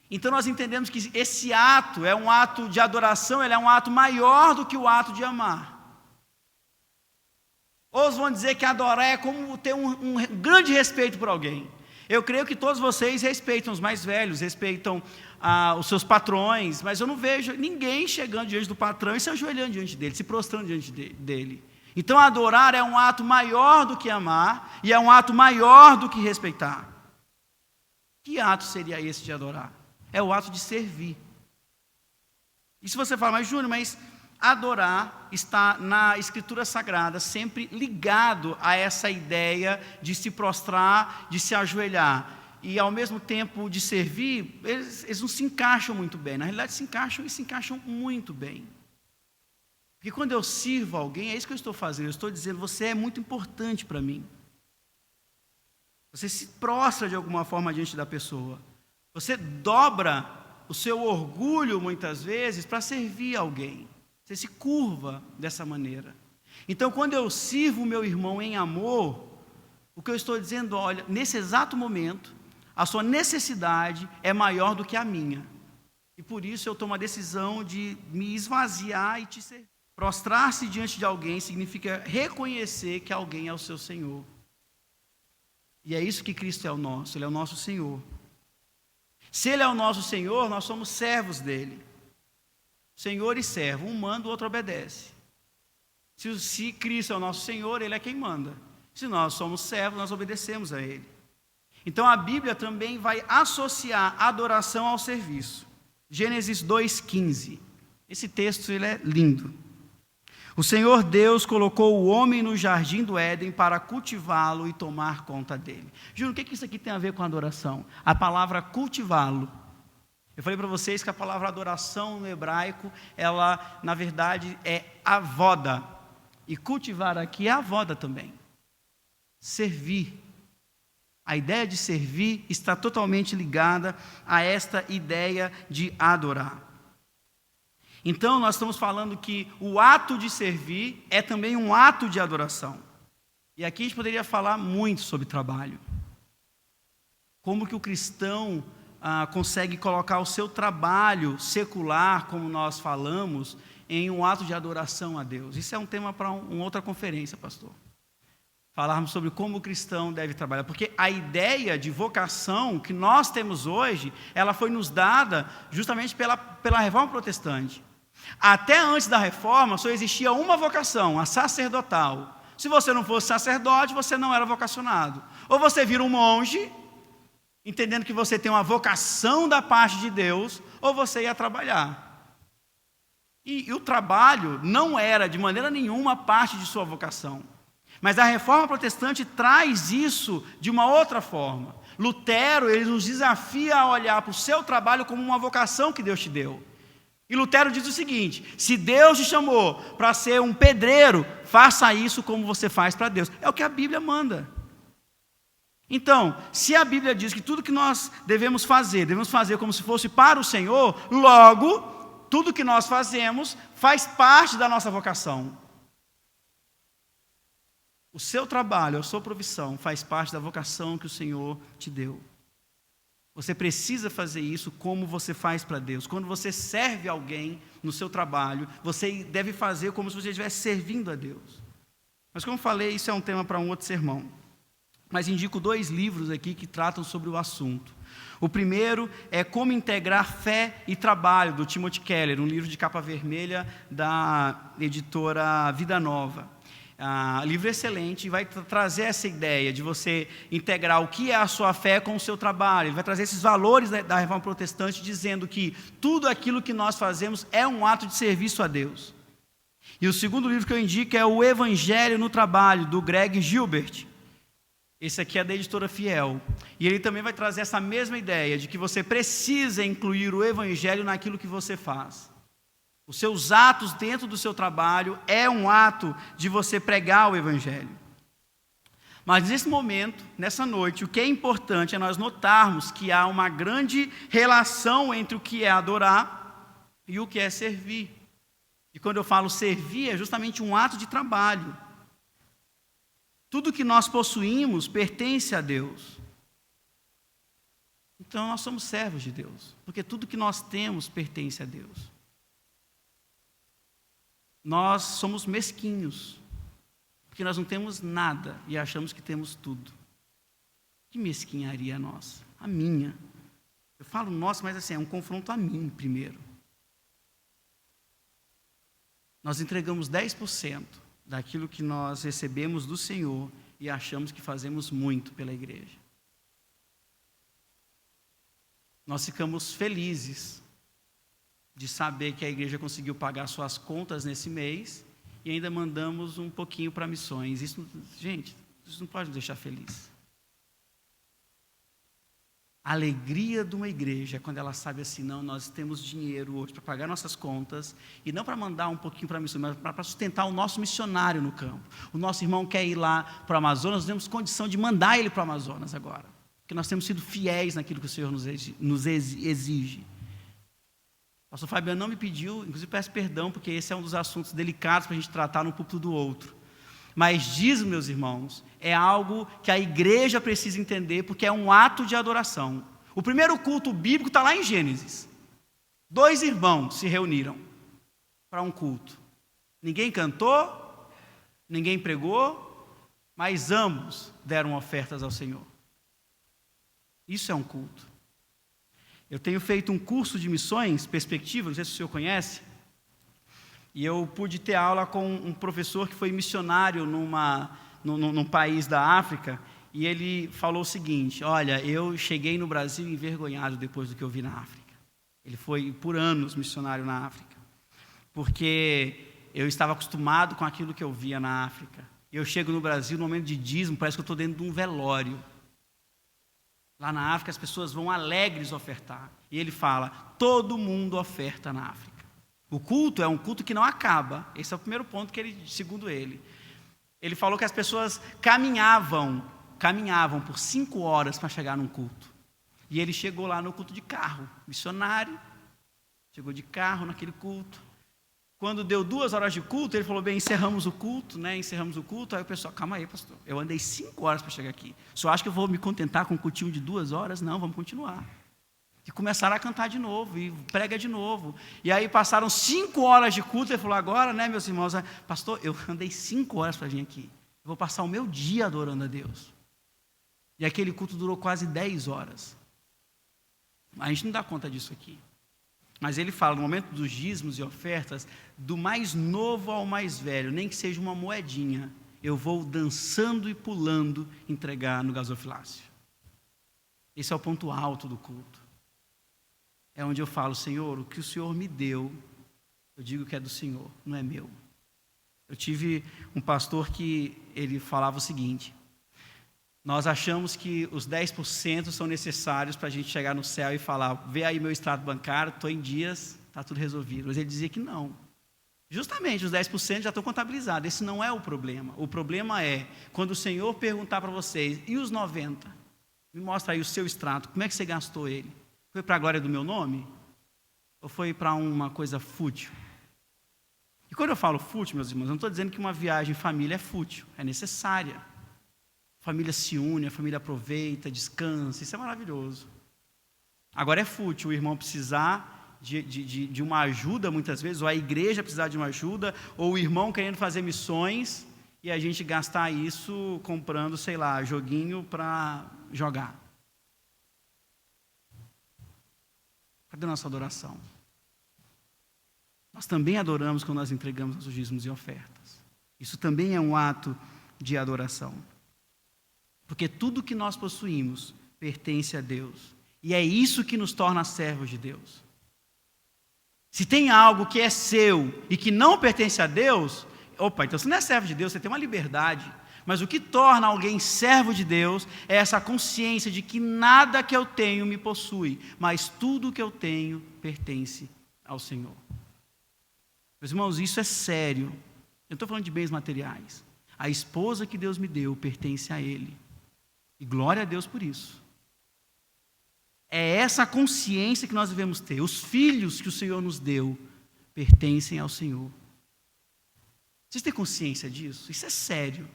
Então nós entendemos que esse ato é um ato de adoração, ele é um ato maior do que o ato de amar. Outros vão dizer que adorar é como ter um grande respeito por alguém. Eu creio que todos vocês respeitam os mais velhos, respeitam os seus patrões, mas eu não vejo ninguém chegando diante do patrão e se ajoelhando diante dele, se prostrando diante dele. Então adorar é um ato maior do que amar e é um ato maior do que respeitar. Que ato seria esse de adorar? É o ato de servir. E se você fala, mas Júnior, mas adorar está na Escritura Sagrada sempre ligado a essa ideia de se prostrar, de se ajoelhar. E ao mesmo tempo de servir, eles não se encaixam muito bem. Na realidade se encaixam e se encaixam muito bem. Porque quando eu sirvo alguém, é isso que eu estou fazendo. Eu estou dizendo, você é muito importante para mim. Você se prostra de alguma forma diante da pessoa. Você dobra o seu orgulho, muitas vezes, para servir alguém. Você se curva dessa maneira. Então, quando eu sirvo o meu irmão em amor, o que eu estou dizendo, olha, nesse exato momento, a sua necessidade é maior do que a minha. E por isso eu tomo a decisão de me esvaziar e te servir. Prostrar-se diante de alguém significa reconhecer que alguém é o seu Senhor. E é isso que Cristo é o nosso, Ele é o nosso Senhor. Se Ele é o nosso Senhor, nós somos servos dEle. Senhor e servo, um manda, o outro obedece. Se Cristo é o nosso Senhor, Ele é quem manda. Se nós somos servos, nós obedecemos a Ele. Então a Bíblia também vai associar adoração ao serviço. Gênesis 2,15. Esse texto ele é lindo. O Senhor Deus colocou o homem no jardim do Éden para cultivá-lo e tomar conta dele. Júnior, o que isso aqui tem a ver com adoração? A palavra cultivá-lo. Eu falei para vocês que a palavra adoração no hebraico, ela na verdade é avoda. E cultivar aqui é avoda também. Servir. A ideia de servir está totalmente ligada a esta ideia de adorar. Então, nós estamos falando que o ato de servir é também um ato de adoração. E aqui a gente poderia falar muito sobre trabalho. Como que o cristão consegue colocar o seu trabalho secular, como nós falamos, em um ato de adoração a Deus. Isso é um tema para uma outra conferência, pastor. Falarmos sobre como o cristão deve trabalhar. Porque a ideia de vocação que nós temos hoje, ela foi nos dada justamente pela Reforma Protestante. Até antes da Reforma, só existia uma vocação, a sacerdotal. Se você não fosse sacerdote, você não era vocacionado. Ou você vira um monge, entendendo que você tem uma vocação da parte de Deus, ou você ia trabalhar. E o trabalho não era, de maneira nenhuma, parte de sua vocação. Mas a Reforma Protestante traz isso de uma outra forma. Lutero, ele nos desafia a olhar para o seu trabalho como uma vocação que Deus te deu. E Lutero diz o seguinte: se Deus te chamou para ser um pedreiro, faça isso como você faz para Deus. É o que a Bíblia manda. Então, se a Bíblia diz que tudo que nós devemos fazer como se fosse para o Senhor, logo, tudo que nós fazemos faz parte da nossa vocação. O seu trabalho, a sua provisão faz parte da vocação que o Senhor te deu. Você precisa fazer isso como você faz para Deus. Quando você serve alguém no seu trabalho, você deve fazer como se você estivesse servindo a Deus. Mas como eu falei, isso é um tema para um outro sermão. Mas indico 2 livros aqui que tratam sobre o assunto. O primeiro é Como Integrar Fé e Trabalho, do Timothy Keller, um livro de capa vermelha da editora Vida Nova. Livro excelente, vai trazer essa ideia de você integrar o que é a sua fé com o seu trabalho. Ele vai trazer esses valores da Reforma Protestante, dizendo que tudo aquilo que nós fazemos é um ato de serviço a Deus. E o segundo livro que eu indico é O Evangelho no Trabalho, do Greg Gilbert. Esse aqui é da editora Fiel. E ele também vai trazer essa mesma ideia de que você precisa incluir o Evangelho naquilo que você faz. Os seus atos dentro do seu trabalho é um ato de você pregar o Evangelho. Mas nesse momento, nessa noite, o que é importante é nós notarmos que há uma grande relação entre o que é adorar e o que é servir. E quando eu falo servir, é justamente um ato de trabalho. Tudo que nós possuímos pertence a Deus. Então nós somos servos de Deus, porque tudo que nós temos pertence a Deus. Nós somos mesquinhos, porque nós não temos nada e achamos que temos tudo. Que mesquinharia a nossa? A minha. Eu falo nossa, mas assim, é um confronto a mim primeiro. Nós entregamos 10% daquilo que nós recebemos do Senhor e achamos que fazemos muito pela igreja. Nós ficamos felizes de saber que a igreja conseguiu pagar suas contas nesse mês e ainda mandamos um pouquinho para missões. Isso, gente, isso não pode nos deixar felizes. A alegria de uma igreja é quando ela sabe assim, não, nós temos dinheiro hoje para pagar nossas contas e não para mandar um pouquinho para missões, mas para sustentar o nosso missionário no campo. O nosso irmão quer ir lá para o Amazonas, nós temos condição de mandar ele para o Amazonas agora. porque nós temos sido fiéis naquilo que o Senhor nos exige. O pastor Fabiano não me pediu, inclusive peço perdão, porque esse é um dos assuntos delicados para a gente tratar no púlpito do outro. Mas dízimo, meus irmãos, é algo que a igreja precisa entender, porque é um ato de adoração. O primeiro culto bíblico está lá em Gênesis. 2 irmãos se reuniram para um culto. Ninguém cantou, ninguém pregou, mas ambos deram ofertas ao Senhor. Isso é um culto. Eu tenho feito um curso de missões, Perspectiva, não sei se o senhor conhece, e eu pude ter aula com um professor que foi missionário num país da África, e ele falou o seguinte: olha, eu cheguei no Brasil envergonhado depois do que eu vi na África. Ele foi por anos missionário na África, porque eu estava acostumado com aquilo que eu via na África. Eu chego no Brasil, no momento de dízimo, parece que eu estou dentro de um velório. Lá na África as pessoas vão alegres ofertar. E ele fala, todo mundo oferta na África. O culto é um culto que não acaba. Esse é o primeiro ponto que ele, segundo ele. Ele falou que as pessoas caminhavam por 5 horas para chegar num culto. E ele chegou lá no culto de carro, missionário, chegou de carro naquele culto. Quando deu 2 horas de culto, ele falou, bem, encerramos o culto. Aí o pessoal, calma aí, pastor, eu andei 5 horas para chegar aqui. Só acho que eu vou me contentar com um cultinho de 2 horas? Não, vamos continuar. E começaram a cantar de novo, e prega de novo. E aí passaram 5 horas de culto, ele falou, agora, né, meus irmãos, pastor, eu andei 5 horas para vir aqui. Eu vou passar o meu dia adorando a Deus. E aquele culto durou quase 10 horas. A gente não dá conta disso aqui. Mas ele fala, no momento dos dízimos e ofertas, do mais novo ao mais velho, nem que seja uma moedinha, eu vou dançando e pulando entregar no gasofilácio. Esse é o ponto alto do culto. É onde eu falo, Senhor, o que o Senhor me deu, eu digo que é do Senhor, não é meu. Eu tive um pastor que ele falava o seguinte, nós achamos que os 10% são necessários para a gente chegar no céu e falar, vê aí meu extrato bancário, estou em dias, está tudo resolvido. Mas ele dizia que não. Justamente, os 10% já estão contabilizados. Esse não é o problema. O problema é, quando o Senhor perguntar para vocês, e os 90%? Me mostra aí o seu extrato, como é que você gastou ele? Foi para a glória do meu nome? Ou foi para uma coisa fútil? E quando eu falo fútil, meus irmãos, eu não estou dizendo que uma viagem em família é fútil, é necessária. A família se une, a família aproveita, descansa, isso é maravilhoso. Agora é fútil o irmão precisar de uma ajuda muitas vezes, ou a igreja precisar de uma ajuda, ou o irmão querendo fazer missões, e a gente gastar isso comprando, sei lá, joguinho para jogar. Cadê a nossa adoração? Nós também adoramos quando nós entregamos nossos dízimos e ofertas. Isso também é um ato de adoração. Porque tudo que nós possuímos pertence a Deus. E é isso que nos torna servos de Deus. Se tem algo que é seu e que não pertence a Deus, então você não é servo de Deus, você tem uma liberdade. Mas o que torna alguém servo de Deus é essa consciência de que nada que eu tenho me possui, mas tudo que eu tenho pertence ao Senhor. Meus irmãos, isso é sério. Eu não estou falando de bens materiais. A esposa que Deus me deu pertence a Ele. E glória a Deus por isso. É essa consciência que nós devemos ter. Os filhos que o Senhor nos deu pertencem ao Senhor. Vocês têm consciência disso? Isso é sério.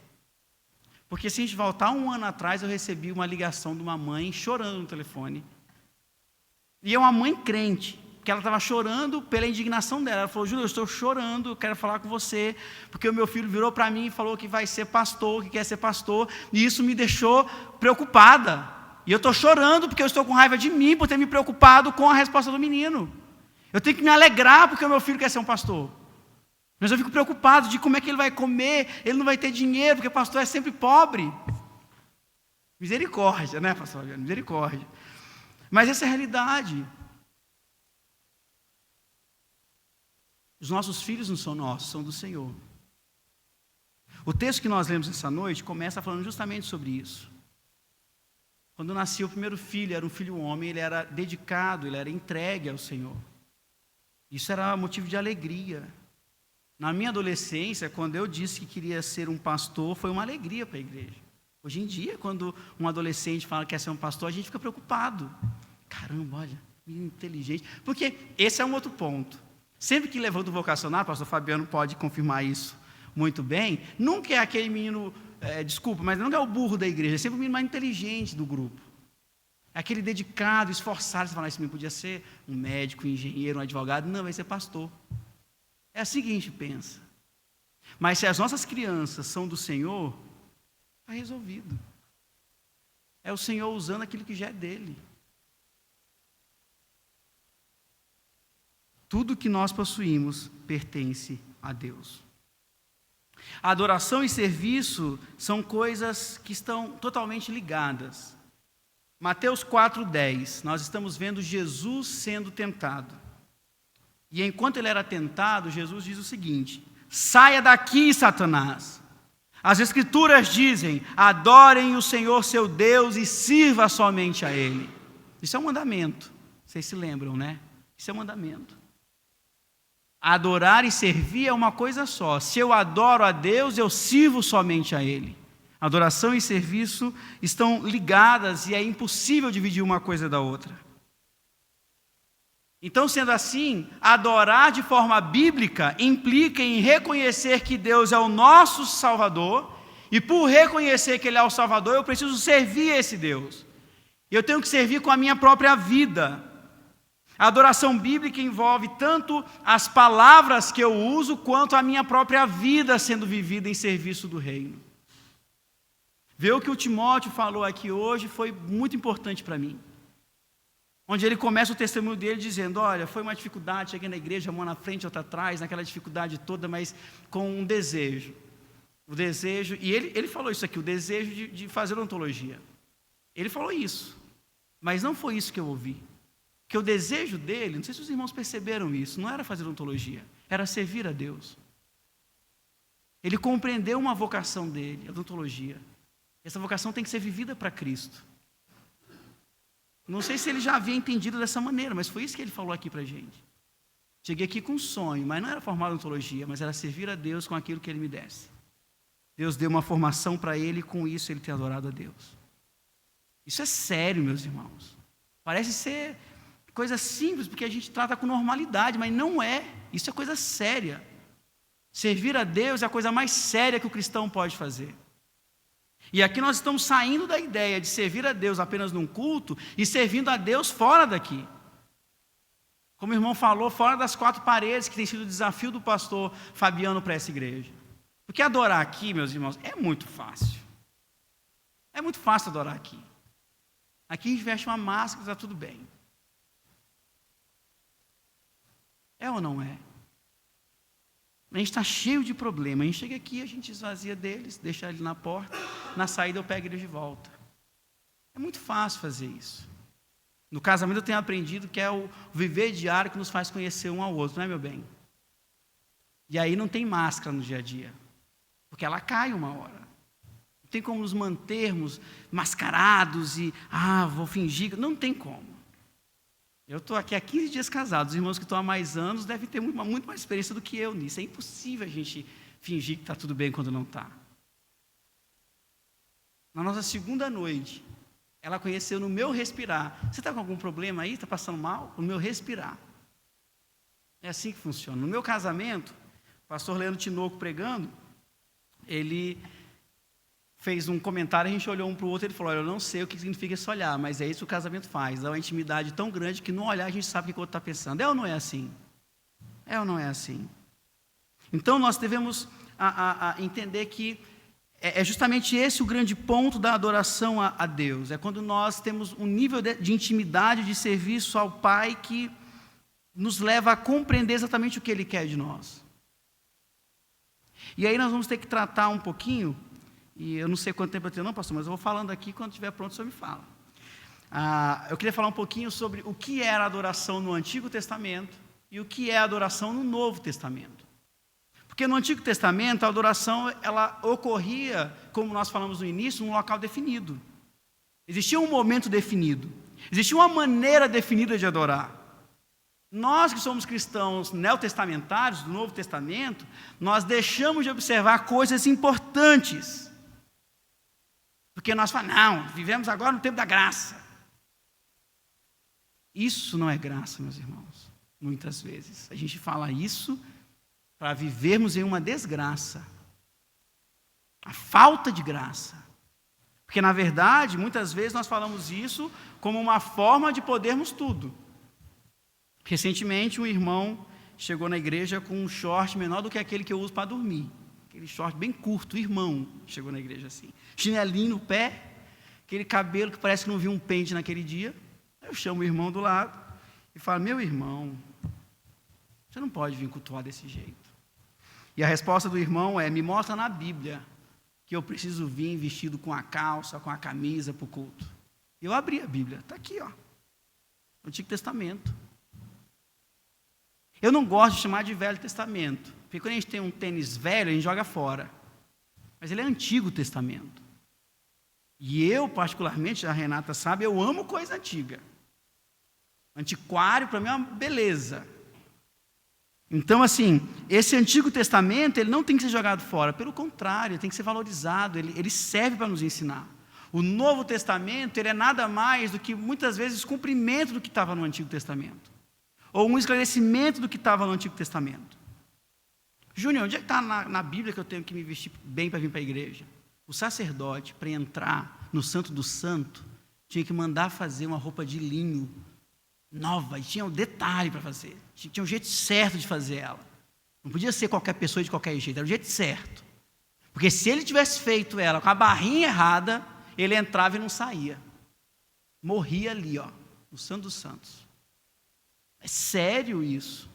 Porque se a gente voltar 1 ano atrás, eu recebi uma ligação de uma mãe chorando no telefone. E é uma mãe crente, que ela estava chorando pela indignação dela. Ela falou, Júlio, eu estou chorando, eu quero falar com você, porque o meu filho virou para mim e falou que vai ser pastor, que quer ser pastor, e isso me deixou preocupada. E eu estou chorando porque eu estou com raiva de mim, por ter me preocupado com a resposta do menino. Eu tenho que me alegrar porque o meu filho quer ser um pastor. Mas eu fico preocupado de como é que ele vai comer, ele não vai ter dinheiro, porque pastor é sempre pobre. Misericórdia, né, pastor Fabiano? Misericórdia. Mas essa é a realidade. Os nossos filhos não são nossos, são do Senhor. O texto que nós lemos essa noite começa falando justamente sobre isso. Quando nasceu o primeiro filho, era um filho homem, ele era dedicado, ele era entregue ao Senhor. Isso era motivo de alegria. Na minha adolescência, quando eu disse que queria ser um pastor, foi uma alegria para a igreja. Hoje em dia, quando um adolescente fala que quer ser um pastor, a gente fica preocupado. Caramba, olha, menino inteligente. Porque esse é um outro ponto. Sempre que levanta o vocacional, o pastor Fabiano pode confirmar isso muito bem, nunca é aquele menino, desculpa, mas nunca é o burro da igreja, é sempre o menino mais inteligente do grupo. É aquele dedicado, esforçado. Você fala, esse menino podia ser um médico, um engenheiro, um advogado. Não, vai ser pastor. É assim que a gente pensa. Mas se as nossas crianças são do Senhor, está resolvido. É o Senhor usando aquilo que já é dele. Tudo que nós possuímos pertence a Deus. A adoração e serviço são coisas que estão totalmente ligadas. Mateus 4:10, nós estamos vendo Jesus sendo tentado. E enquanto ele era tentado, Jesus diz o seguinte: saia daqui, Satanás. As Escrituras dizem, adorem o Senhor seu Deus e sirva somente a Ele. Isso é um mandamento. Vocês se lembram, né? Isso é um mandamento. Adorar e servir é uma coisa só. Se eu adoro a Deus, eu sirvo somente a Ele. Adoração e serviço estão ligadas e é impossível dividir uma coisa da outra. Então, sendo assim, adorar de forma bíblica implica em reconhecer que Deus é o nosso Salvador, e por reconhecer que Ele é o Salvador, eu preciso servir esse Deus. Eu tenho que servir com a minha própria vida. A adoração bíblica envolve tanto as palavras que eu uso, quanto a minha própria vida sendo vivida em serviço do reino. Ver o que o Timóteo falou aqui hoje foi muito importante para mim. Onde ele começa o testemunho dele dizendo, olha, foi uma dificuldade, cheguei na igreja, uma na frente, outra atrás, naquela dificuldade toda, mas com um desejo. O desejo, e ele falou isso aqui, o desejo de fazer ontologia. Ele falou isso, mas não foi isso que eu ouvi. Porque o desejo dele, não sei se os irmãos perceberam isso, não era fazer ontologia, era servir a Deus. Ele compreendeu uma vocação dele, a ontologia. Essa vocação tem que ser vivida para Cristo. Não sei se ele já havia entendido dessa maneira, mas foi isso que ele falou aqui para a gente. Cheguei aqui com um sonho, mas não era formar ontologia, mas era servir a Deus com aquilo que Ele me desse. Deus deu uma formação para ele e com isso ele tem adorado a Deus. Isso é sério, meus irmãos. Parece ser coisa simples, porque a gente trata com normalidade, mas não é. Isso é coisa séria. Servir a Deus é a coisa mais séria que o cristão pode fazer. E aqui nós estamos saindo da ideia de servir a Deus apenas num culto e servindo a Deus fora daqui. Como o irmão falou, fora das quatro paredes, que tem sido o desafio do pastor Fabiano para essa igreja. Porque adorar aqui, meus irmãos, é muito fácil. É muito fácil adorar aqui. Aqui a gente veste uma máscara, está tudo bem. É ou não é? A gente está cheio de problemas. A gente chega aqui, a gente esvazia deles, deixa ele na porta. Na saída eu pego eles de volta. É muito fácil fazer isso. No casamento eu tenho aprendido que é o viver diário que nos faz conhecer um ao outro, não é, meu bem? E aí não tem máscara no dia a dia. Porque ela cai uma hora. Não tem como nos mantermos mascarados e, vou fingir. Não tem como. Eu estou aqui há 15 dias casado. Os irmãos que estão há mais anos devem ter muito mais experiência do que eu nisso. É impossível a gente fingir que está tudo bem quando não está. Na nossa segunda noite, ela conheceu no meu respirar. Você está com algum problema aí? Está passando mal? No meu respirar. É assim que funciona. No meu casamento, o pastor Leandro Tinoco pregando, ele fez um comentário, a gente olhou um para o outro e ele falou, olha, eu não sei o que significa esse olhar, mas é isso que o casamento faz, dá uma intimidade tão grande que no olhar a gente sabe o que o outro está pensando. É ou não é assim? É ou não é assim? Então nós devemos entender que é justamente esse o grande ponto da adoração a Deus, é quando nós temos um nível de intimidade, de serviço ao Pai que nos leva a compreender exatamente o que Ele quer de nós. E aí nós vamos ter que tratar um pouquinho, e eu não sei quanto tempo eu tenho não, pastor, mas eu vou falando aqui, quando estiver pronto o senhor me fala. Eu queria falar um pouquinho sobre o que era a adoração no Antigo Testamento e o que é a adoração no Novo Testamento. Porque no Antigo Testamento a adoração ela ocorria, como nós falamos no início, num local definido. Existia um momento definido, existia uma maneira definida de adorar. Nós que somos cristãos neotestamentários, do Novo Testamento, nós deixamos de observar coisas importantes. Porque nós falamos, não, vivemos agora no tempo da graça. Isso não é graça, meus irmãos. Muitas vezes. A gente fala isso para vivermos em uma desgraça. A falta de graça. Porque, na verdade, muitas vezes nós falamos isso como uma forma de podermos tudo. Recentemente, um irmão chegou na igreja com um short menor do que aquele que eu uso para dormir. Aquele short bem curto, o irmão chegou na igreja assim. Chinelinho no pé, aquele cabelo que parece que não viu um pente naquele dia. Eu chamo o irmão do lado e falo, meu irmão, você não pode vir cultuar desse jeito. E a resposta do irmão é, me mostra na Bíblia que eu preciso vir vestido com a calça, com a camisa para o culto. Eu abri a Bíblia, está aqui, ó, no Antigo Testamento. Eu não gosto de chamar de Velho Testamento, porque quando a gente tem um tênis velho, a gente joga fora. Mas ele é Antigo Testamento. E eu, particularmente, a Renata sabe, eu amo coisa antiga. Antiquário, para mim, é uma beleza. Então, assim, esse Antigo Testamento, ele não tem que ser jogado fora. Pelo contrário, ele tem que ser valorizado. Ele serve para nos ensinar. O Novo Testamento, ele é nada mais do que, muitas vezes, cumprimento do que estava no Antigo Testamento. Ou um esclarecimento do que estava no Antigo Testamento. Júnior, onde é que está na Bíblia que eu tenho que me vestir bem para vir para a igreja? O sacerdote, para entrar no Santo do Santo, tinha que mandar fazer uma roupa de linho nova, e tinha um detalhe para fazer. Tinha um jeito certo de fazer ela. Não podia ser qualquer pessoa de qualquer jeito, era o jeito certo. Porque se ele tivesse feito ela com a barrinha errada, ele entrava e não saía. Morria ali, ó, no Santo dos Santos. É sério isso.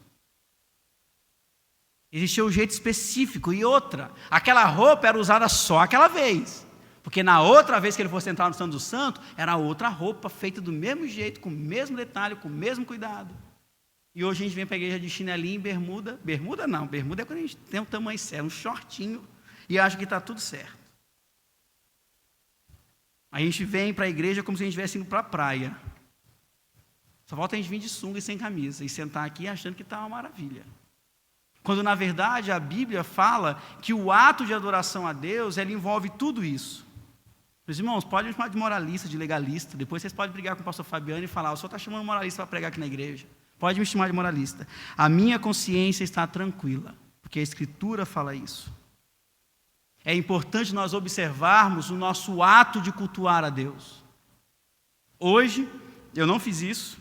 Existia um jeito específico. E outra, aquela roupa era usada só aquela vez. Porque na outra vez que ele fosse entrar no Santo do Santo, era outra roupa feita do mesmo jeito, com o mesmo detalhe, com o mesmo cuidado. E hoje a gente vem para a igreja de chinelinho e bermuda. Bermuda não, bermuda é quando a gente tem um tamanho certo, um shortinho, e acha que está tudo certo. A gente vem para a igreja como se a gente estivesse indo para a praia. Só falta a gente vir de sunga e sem camisa, e sentar aqui achando que está uma maravilha. Quando, na verdade, a Bíblia fala que o ato de adoração a Deus, ele envolve tudo isso. Meus irmãos, pode me chamar de moralista, de legalista. Depois vocês podem brigar com o pastor Fabiano e falar, o senhor está chamando moralista para pregar aqui na igreja. Pode me chamar de moralista. A minha consciência está tranquila, porque a Escritura fala isso. É importante nós observarmos o nosso ato de cultuar a Deus. Hoje, eu não fiz isso.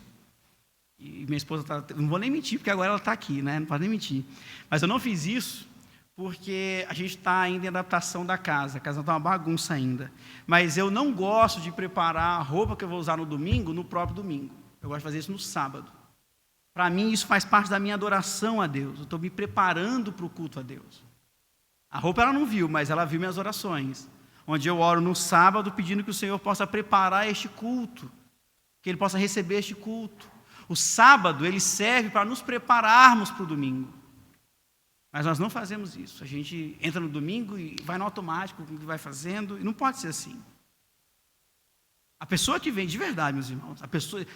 E minha esposa está... Não vou nem mentir, porque agora ela está aqui, né? Não pode nem mentir. Mas eu não fiz isso porque a gente está ainda em adaptação da casa. A casa está uma bagunça ainda. Mas eu não gosto de preparar a roupa que eu vou usar no domingo, no próprio domingo. Eu gosto de fazer isso no sábado. Para mim, isso faz parte da minha adoração a Deus. Eu estou me preparando para o culto a Deus. A roupa ela não viu, mas ela viu minhas orações. Onde eu oro no sábado pedindo que o Senhor possa preparar este culto. Que Ele possa receber este culto. O sábado, ele serve para nos prepararmos para o domingo. Mas nós não fazemos isso. A gente entra no domingo e vai no automático, vai fazendo, e não pode ser assim. A pessoa que vem, de verdade, meus irmãos,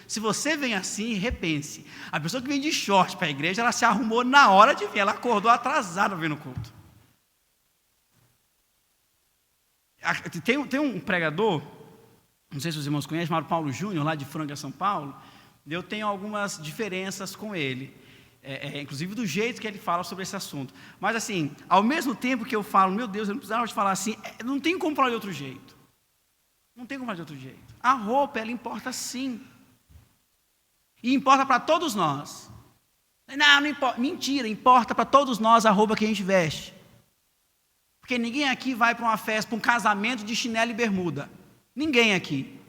se você vem assim, repense. A pessoa que vem de short para a igreja, ela se arrumou na hora de vir, ela acordou atrasada vendo o culto. Tem um pregador, não sei se os irmãos conhecem, chamado Paulo Júnior, lá de Franca, São Paulo. Eu tenho algumas diferenças com ele, inclusive do jeito que ele fala sobre esse assunto. Mas assim, ao mesmo tempo que eu falo, meu Deus, eu não precisava te falar assim, não tem como falar de outro jeito. Não tem como falar de outro jeito. A roupa, ela importa sim. E importa para todos nós. Não importa. Mentira, importa para todos nós a roupa que a gente veste. Porque ninguém aqui vai para uma festa, para um casamento de chinelo e bermuda. Ninguém aqui.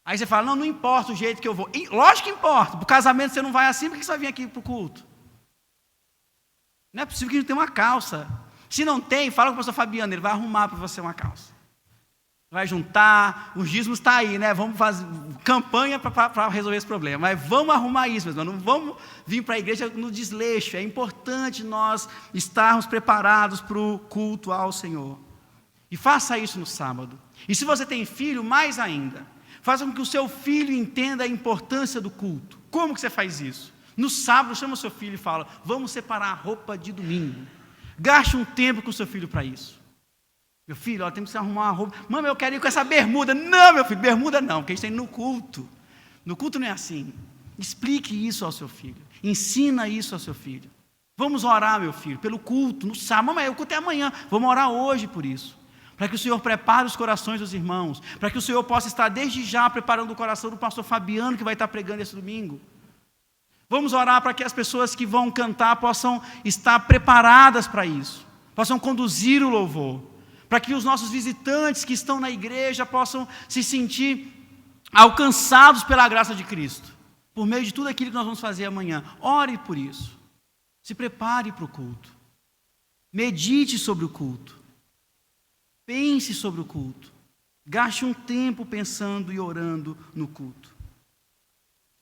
Aí você fala, não importa o jeito que eu vou. E, lógico que importa. Para o casamento você não vai assim, por que você vai vir aqui para o culto? Não é possível que a gente tenha uma calça. Se não tem, fala com o pastor Fabiano, ele vai arrumar para você uma calça. Vai juntar, os dízimos está aí, né? Vamos fazer campanha para resolver esse problema. Mas vamos arrumar isso, meus irmãos. Não vamos vir para a igreja no desleixo. É importante nós estarmos preparados para o culto ao Senhor. E faça isso no sábado. E se você tem filho, mais ainda. Faça com que o seu filho entenda a importância do culto. Como que você faz isso? No sábado, chama o seu filho e fala, vamos separar a roupa de domingo. Gaste um tempo com o seu filho para isso. Meu filho, temos que arrumar uma roupa. Mãe, eu quero ir com essa bermuda. Não, meu filho, bermuda não, porque a gente está indo no culto. No culto não é assim. Explique isso ao seu filho. Ensina isso ao seu filho. Vamos orar, meu filho, pelo culto, no sábado. Mamãe, o culto é amanhã. Vamos orar hoje por isso. Para que o Senhor prepare os corações dos irmãos. Para que o Senhor possa estar desde já preparando o coração do pastor Fabiano, que vai estar pregando esse domingo. Vamos orar para que as pessoas que vão cantar possam estar preparadas para isso. Possam conduzir o louvor. Para que os nossos visitantes que estão na igreja possam se sentir alcançados pela graça de Cristo, por meio de tudo aquilo que nós vamos fazer amanhã. Ore por isso. Se prepare para o culto. Medite sobre o culto. Pense sobre o culto. Gaste um tempo pensando e orando no culto.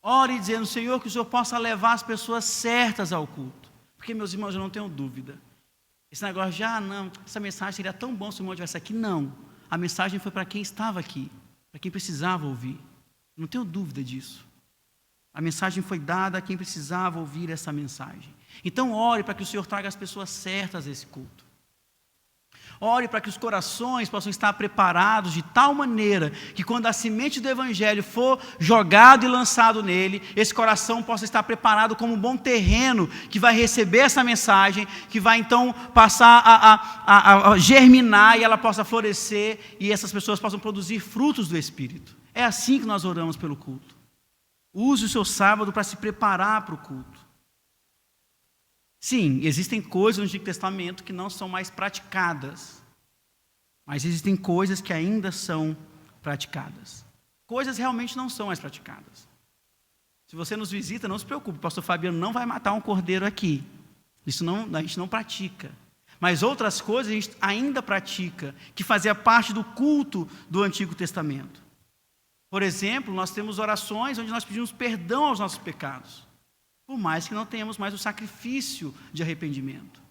Ore dizendo, Senhor, que o Senhor possa levar as pessoas certas ao culto. Porque, meus irmãos, eu não tenho dúvida. Esse negócio de, não, essa mensagem seria tão bom se o irmão estivesse aqui. Não. A mensagem foi para quem estava aqui, para quem precisava ouvir. Não tenho dúvida disso. A mensagem foi dada a quem precisava ouvir essa mensagem. Então, ore para que o Senhor traga as pessoas certas a esse culto. Ore para que os corações possam estar preparados de tal maneira que quando a semente do Evangelho for jogado e lançado nele, esse coração possa estar preparado como um bom terreno que vai receber essa mensagem, que vai então passar a germinar e ela possa florescer e essas pessoas possam produzir frutos do Espírito. É assim que nós oramos pelo culto. Use o seu sábado para se preparar para o culto. Sim, existem coisas no Antigo Testamento que não são mais praticadas. Mas existem coisas que ainda são praticadas. Coisas realmente não são mais praticadas. Se você nos visita, não se preocupe, o pastor Fabiano não vai matar um cordeiro aqui. Isso a gente não pratica. Mas outras coisas a gente ainda pratica, que fazia parte do culto do Antigo Testamento. Por exemplo, nós temos orações onde nós pedimos perdão aos nossos pecados. Por mais que não tenhamos mais o sacrifício de arrependimento.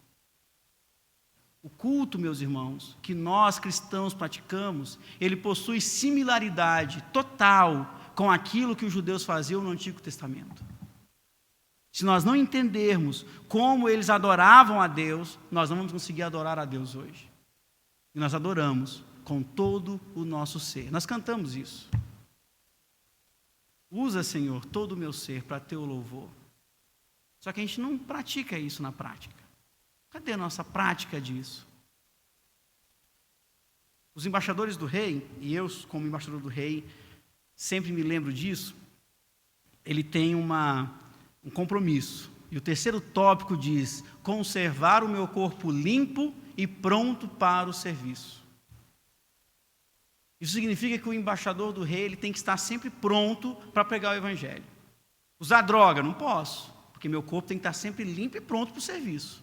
O culto, meus irmãos, que nós cristãos praticamos, ele possui similaridade total com aquilo que os judeus faziam no Antigo Testamento. Se nós não entendermos como eles adoravam a Deus, nós não vamos conseguir adorar a Deus hoje. E nós adoramos com todo o nosso ser. Nós cantamos isso. Usa, Senhor, todo o meu ser para teu louvor. Só que a gente não pratica isso na prática. Cadê a nossa prática disso? Os embaixadores do rei, e eu como embaixador do rei, sempre me lembro disso, ele tem um compromisso. E o terceiro tópico diz, conservar o meu corpo limpo e pronto para o serviço. Isso significa que o embaixador do rei ele tem que estar sempre pronto para pregar o evangelho. Usar droga, não posso. Porque meu corpo tem que estar sempre limpo e pronto para o serviço.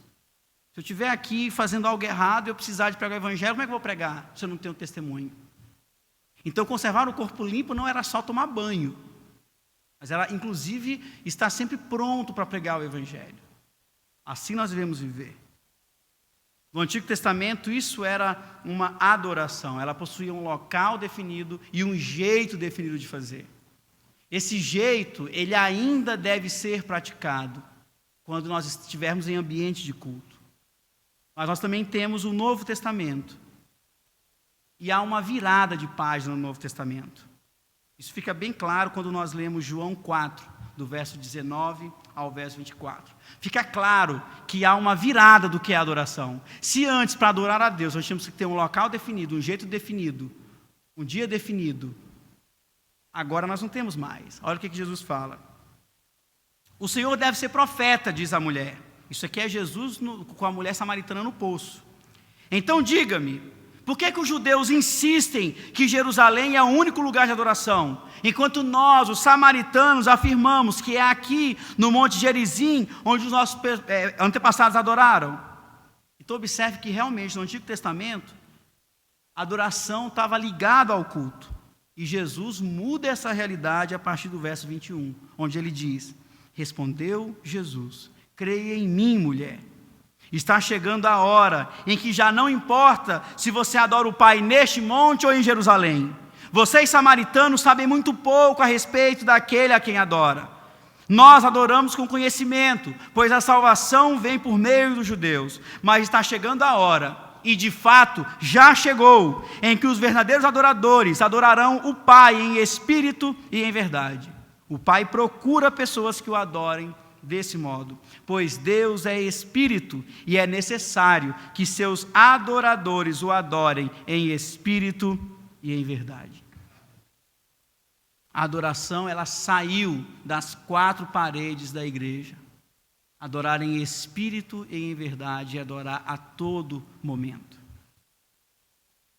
Se eu estiver aqui fazendo algo errado e eu precisar de pregar o evangelho, como é que eu vou pregar se eu não tenho testemunho? Então, conservar o corpo limpo não era só tomar banho, mas era, inclusive, estar sempre pronto para pregar o evangelho. Assim nós devemos viver. No Antigo Testamento, isso era uma adoração. Ela possuía um local definido e um jeito definido de fazer. Esse jeito, ele ainda deve ser praticado quando nós estivermos em ambiente de culto. Mas nós também temos o Novo Testamento. E há uma virada de página no Novo Testamento. Isso fica bem claro quando nós lemos João 4, do verso 19 ao verso 24. Fica claro que há uma virada do que é adoração. Se antes, para adorar a Deus, nós tínhamos que ter um local definido, um jeito definido, um dia definido, agora nós não temos mais. Olha o que Jesus fala. O Senhor deve ser profeta, diz a mulher. Isso aqui é Jesus com a mulher samaritana no poço. Então diga-me, por que os judeus insistem que Jerusalém é o único lugar de adoração, enquanto nós, os samaritanos, afirmamos que é aqui no Monte Gerizim, onde os nossos antepassados adoraram? Então observe que realmente no Antigo Testamento, a adoração estava ligada ao culto. E Jesus muda essa realidade a partir do verso 21, onde ele diz, respondeu Jesus, creia em mim, mulher. Está chegando a hora em que já não importa se você adora o Pai neste monte ou em Jerusalém. Vocês, samaritanos, sabem muito pouco a respeito daquele a quem adora. Nós adoramos com conhecimento, pois a salvação vem por meio dos judeus. Mas está chegando a hora e de fato já chegou, em que os verdadeiros adoradores adorarão o Pai em espírito e em verdade. O Pai procura pessoas que o adorem desse modo, pois Deus é espírito e é necessário que seus adoradores o adorem em espírito e em verdade. A adoração, ela saiu das 4 paredes da igreja. Adorar em espírito e em verdade, e adorar a todo momento.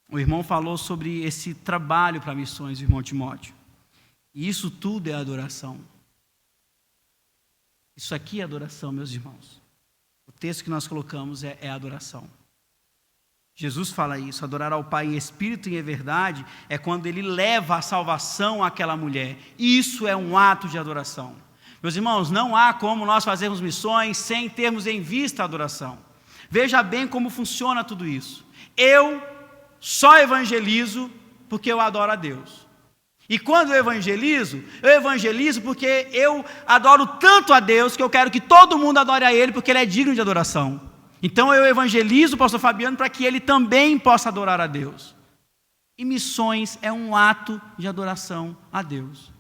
O irmão falou sobre esse trabalho para missões, o irmão Timóteo. E isso tudo é adoração. Isso aqui é adoração, meus irmãos. O texto que nós colocamos é adoração. Jesus fala isso, adorar ao Pai em espírito e em verdade, é quando ele leva a salvação àquela mulher. Isso é um ato de adoração. Meus irmãos, não há como nós fazermos missões sem termos em vista a adoração. Veja bem como funciona tudo isso. Eu só evangelizo porque eu adoro a Deus. E quando eu evangelizo porque eu adoro tanto a Deus que eu quero que todo mundo adore a Ele porque Ele é digno de adoração. Então eu evangelizo o pastor Fabiano para que ele também possa adorar a Deus. E missões é um ato de adoração a Deus.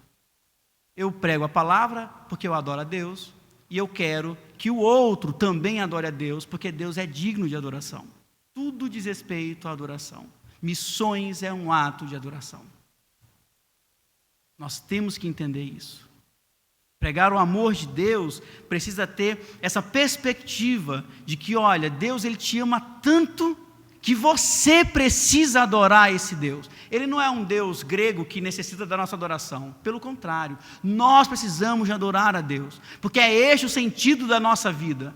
Eu prego a palavra porque eu adoro a Deus e eu quero que o outro também adore a Deus porque Deus é digno de adoração. Tudo diz respeito à adoração. Missões é um ato de adoração. Nós temos que entender isso. Pregar o amor de Deus precisa ter essa perspectiva de que, olha, Deus ele te ama tanto que você precisa adorar esse Deus. Ele não é um Deus grego que necessita da nossa adoração. Pelo contrário, nós precisamos de adorar a Deus, porque é este o sentido da nossa vida.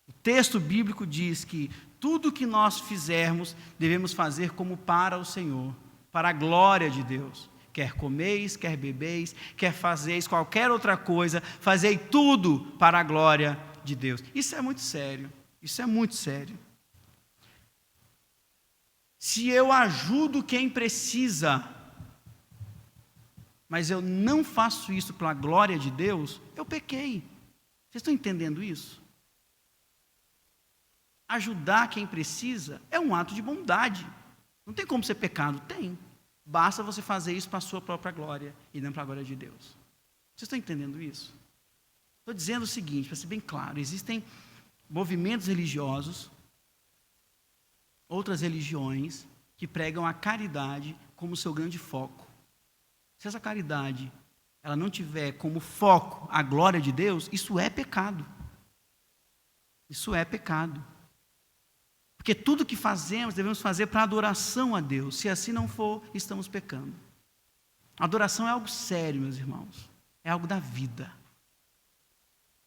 O texto bíblico diz que tudo que nós fizermos, devemos fazer como para o Senhor, para a glória de Deus. Quer comeis, quer bebeis, quer fazeis qualquer outra coisa, fazei tudo para a glória de Deus. Isso é muito sério, isso é muito sério. Se eu ajudo quem precisa, mas eu não faço isso para a glória de Deus, eu pequei. Vocês estão entendendo isso? Ajudar quem precisa é um ato de bondade. Não tem como ser pecado? Tem. Basta você fazer isso para a sua própria glória e não para a glória de Deus. Vocês estão entendendo isso? Estou dizendo o seguinte, para ser bem claro, existem movimentos religiosos, outras religiões, que pregam a caridade como seu grande foco. Se essa caridade ela não tiver como foco a glória de Deus, isso é pecado. Isso é pecado. Porque tudo que fazemos, devemos fazer para adoração a Deus. Se assim não for, estamos pecando. Adoração é algo sério, meus irmãos. É algo da vida.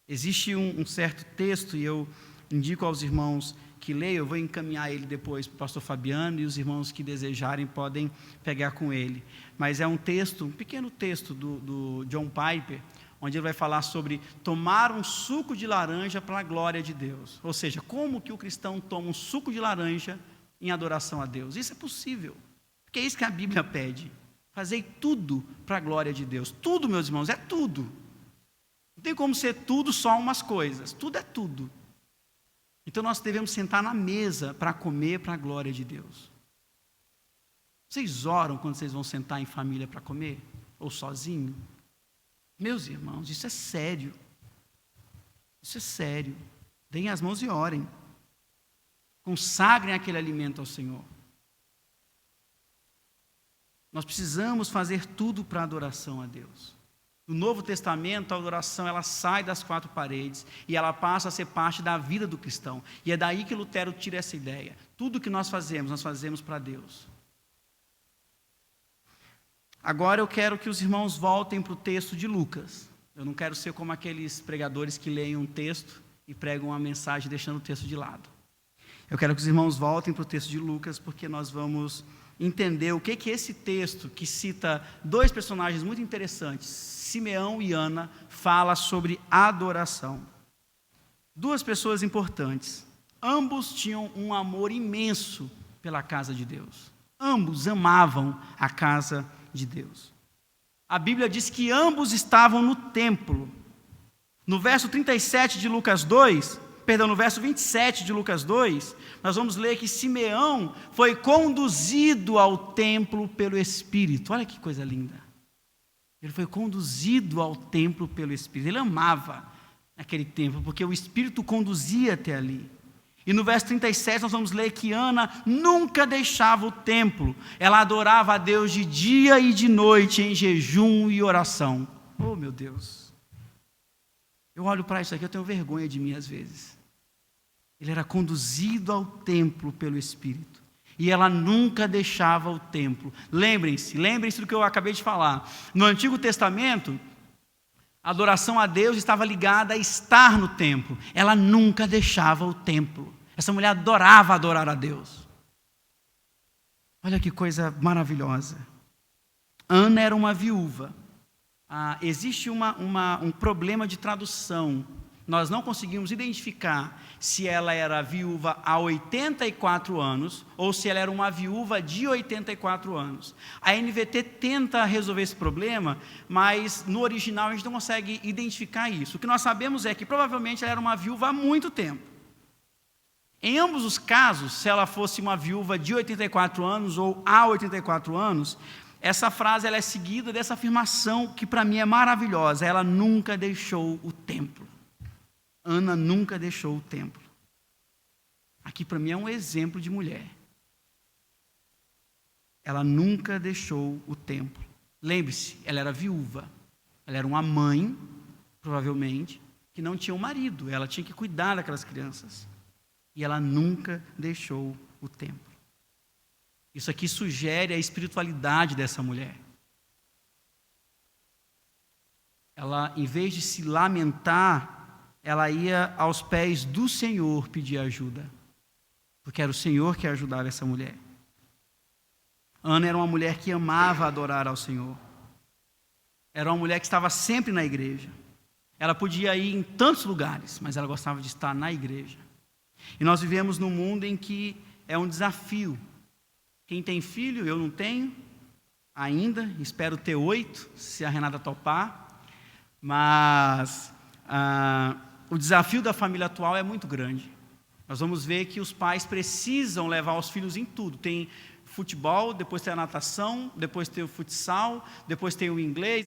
Existe um certo texto, e eu indico aos irmãos que leiam, eu vou encaminhar ele depois para o pastor Fabiano, e os irmãos que desejarem podem pegar com ele. Mas é um texto, um pequeno texto do John Piper, onde ele vai falar sobre tomar um suco de laranja para a glória de Deus. Ou seja, como que o cristão toma um suco de laranja em adoração a Deus? Isso é possível, porque é isso que a Bíblia pede. Fazei tudo para a glória de Deus. Tudo, meus irmãos, é tudo. Não tem como ser tudo só umas coisas. Tudo é tudo. Então nós devemos sentar na mesa para comer para a glória de Deus. Vocês oram quando vocês vão sentar em família para comer? Ou sozinho? Meus irmãos, isso é sério. Isso é sério. Deem as mãos e orem. Consagrem aquele alimento ao Senhor. Nós precisamos fazer tudo para adoração a Deus. No Novo Testamento, a adoração ela sai das 4 paredes e ela passa a ser parte da vida do cristão. E é daí que Lutero tira essa ideia. Tudo que nós fazemos para Deus. Agora eu quero que os irmãos voltem para o texto de Lucas. Eu não quero ser como aqueles pregadores que leem um texto e pregam uma mensagem deixando o texto de lado. Eu quero que os irmãos voltem para o texto de Lucas, porque nós vamos entender o que esse texto, que cita 2 personagens muito interessantes, Simeão e Ana, fala sobre adoração. 2 pessoas importantes. Ambos tinham um amor imenso pela casa de Deus. Ambos amavam a casa de Deus. A Bíblia diz que ambos estavam no templo. No verso 37 de Lucas 2, no verso 27 de Lucas 2, nós vamos ler que Simeão foi conduzido ao templo pelo Espírito. Olha que coisa linda. Ele foi conduzido ao templo pelo Espírito. Ele amava aquele templo, porque o Espírito conduzia até ali. E no verso 37 nós vamos ler que Ana nunca deixava o templo. Ela adorava a Deus de dia e de noite, em jejum e oração. Oh, meu Deus. Eu olho para isso aqui, eu tenho vergonha de mim às vezes. Ele era conduzido ao templo pelo Espírito. E ela nunca deixava o templo. Lembrem-se do que eu acabei de falar. No Antigo Testamento, a adoração a Deus estava ligada a estar no templo. Ela nunca deixava o templo. Essa mulher adorava adorar a Deus. Olha que coisa maravilhosa. Ana era uma viúva. Existe um problema de tradução. Nós não conseguimos identificar se ela era viúva há 84 anos ou se ela era uma viúva de 84 anos. A NVT tenta resolver esse problema, mas no original a gente não consegue identificar isso. O que nós sabemos é que provavelmente ela era uma viúva há muito tempo. Em ambos os casos, se ela fosse uma viúva de 84 anos ou há 84 anos, essa frase ela é seguida dessa afirmação que para mim é maravilhosa. Ela nunca deixou o templo. Ana nunca deixou o templo. Aqui para mim é um exemplo de mulher. Ela nunca deixou o templo. Lembre-se, ela era viúva. Ela era uma mãe, provavelmente, que não tinha um marido. Ela tinha que cuidar daquelas crianças. E ela nunca deixou o templo. Isso aqui sugere a espiritualidade dessa mulher. Ela, em vez de se lamentar, ela ia aos pés do Senhor pedir ajuda, porque era o Senhor que ajudava essa mulher. Ana era uma mulher que amava adorar ao Senhor. Era uma mulher que estava sempre na igreja. Ela podia ir em tantos lugares, mas ela gostava de estar na igreja. E nós vivemos num mundo em que é um desafio. Quem tem filho, eu não tenho ainda, espero ter 8, se a Renata topar, mas o desafio da família atual é muito grande. Nós vamos ver que os pais precisam levar os filhos em tudo. Tem futebol, depois tem a natação, depois tem o futsal, depois tem o inglês,